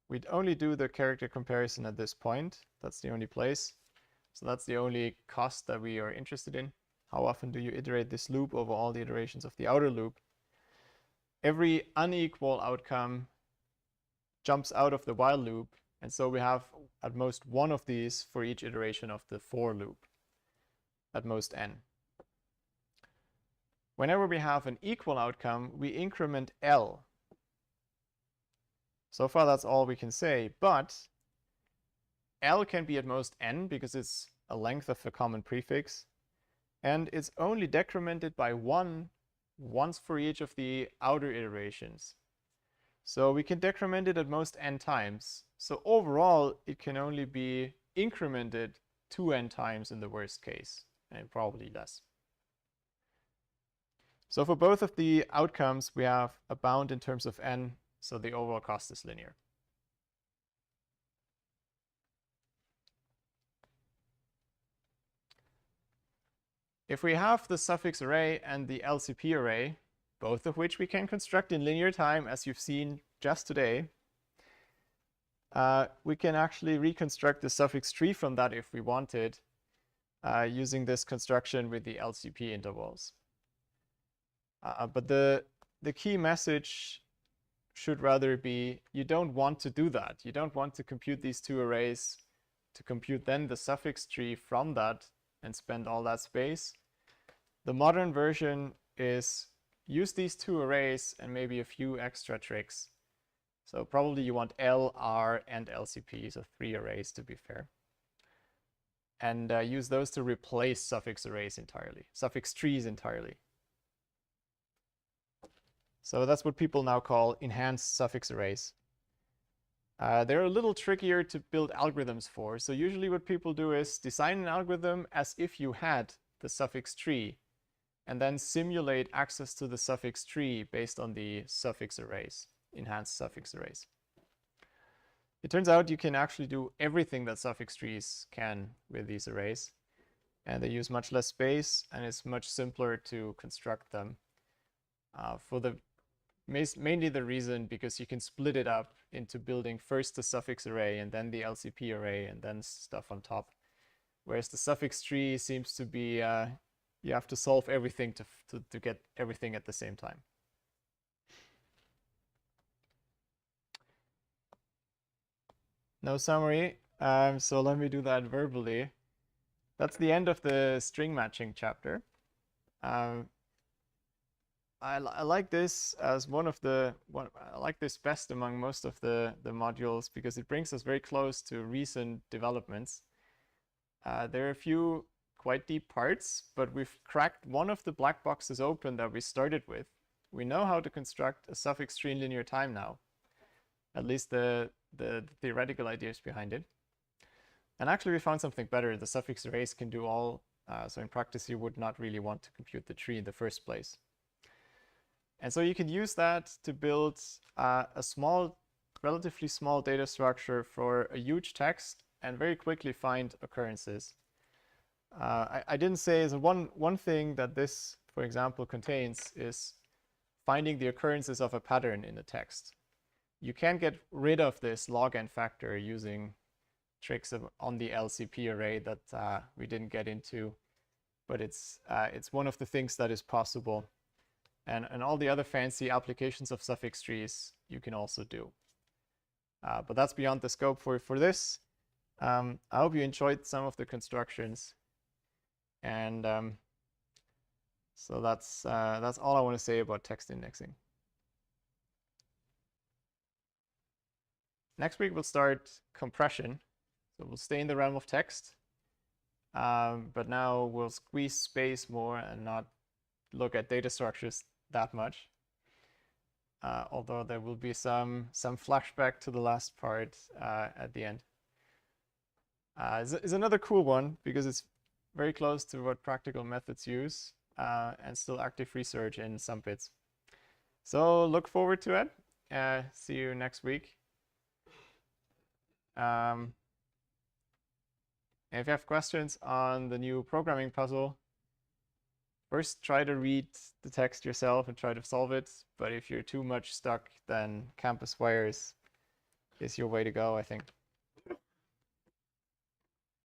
We'd only do the character comparison at this point. That's the only place. So that's the only cost that we are interested in. How often do you iterate this loop over all the iterations of the outer loop? Every unequal outcome jumps out of the while loop, and so we have at most one of these for each iteration of the for loop, at most n. Whenever we have an equal outcome, we increment L. So far that's all we can say, but L can be at most n because it's a length of a common prefix, and it's only decremented by 1 once for each of the outer iterations. So we can decrement it at most n times. So overall, it can only be incremented 2n times in the worst case, and probably less. So for both of the outcomes, we have a bound in terms of n, so the overall cost is linear. If we have the suffix array and the LCP array, both of which we can construct in linear time, as you've seen just today, we can actually reconstruct the suffix tree from that if we wanted, using this construction with the LCP intervals. But the key message should rather be you don't want to do that. You don't want to compute these two arrays to compute then the suffix tree from that and spend all that space. The modern version is use these two arrays and maybe a few extra tricks. So probably you want L, R, and LCP, so 3 arrays to be fair. And use those to replace suffix arrays entirely, suffix trees entirely. So that's what people now call enhanced suffix arrays. They're a little trickier to build algorithms for. So usually what people do is design an algorithm as if you had the suffix tree, and then simulate access to the suffix tree based on the suffix arrays, enhanced suffix arrays. It turns out you can actually do everything that suffix trees can with these arrays, and they use much less space, and it's much simpler to construct them. Mainly the reason because you can split it up into building first the suffix array and then the LCP array and then stuff on top. Whereas the suffix tree seems to be, you have to solve everything to get everything at the same time. No summary, so let me do that verbally. That's the end of the string matching chapter. I like this as I like this best among most of the modules because it brings us very close to recent developments. There are a few quite deep parts, but we've cracked one of the black boxes open that we started with. We know how to construct a suffix tree in linear time now, at least the theoretical ideas behind it. And actually we found something better. The suffix arrays can do all, so in practice you would not really want to compute the tree in the first place. And so you can use that to build a relatively small data structure for a huge text and very quickly find occurrences. I didn't say, so one thing that this, for example, contains is finding the occurrences of a pattern in the text. You can get rid of this log n factor using tricks on the LCP array that we didn't get into, but it's one of the things that is possible. And all the other fancy applications of suffix trees you can also do. But that's beyond the scope for this. I hope you enjoyed some of the constructions. And so that's all I want to say about text indexing. Next week we'll start compression. So we'll stay in the realm of text, but now we'll squeeze space more and not look at data structures that much. Although there will be some flashback to the last part at the end. Is another cool one because it's very close to what practical methods use and still active research in some bits. So look forward to it. See you next week. If you have questions on the new programming puzzle, first try to read the text yourself and try to solve it. But if you're too much stuck, then Campus Wires is your way to go, I think.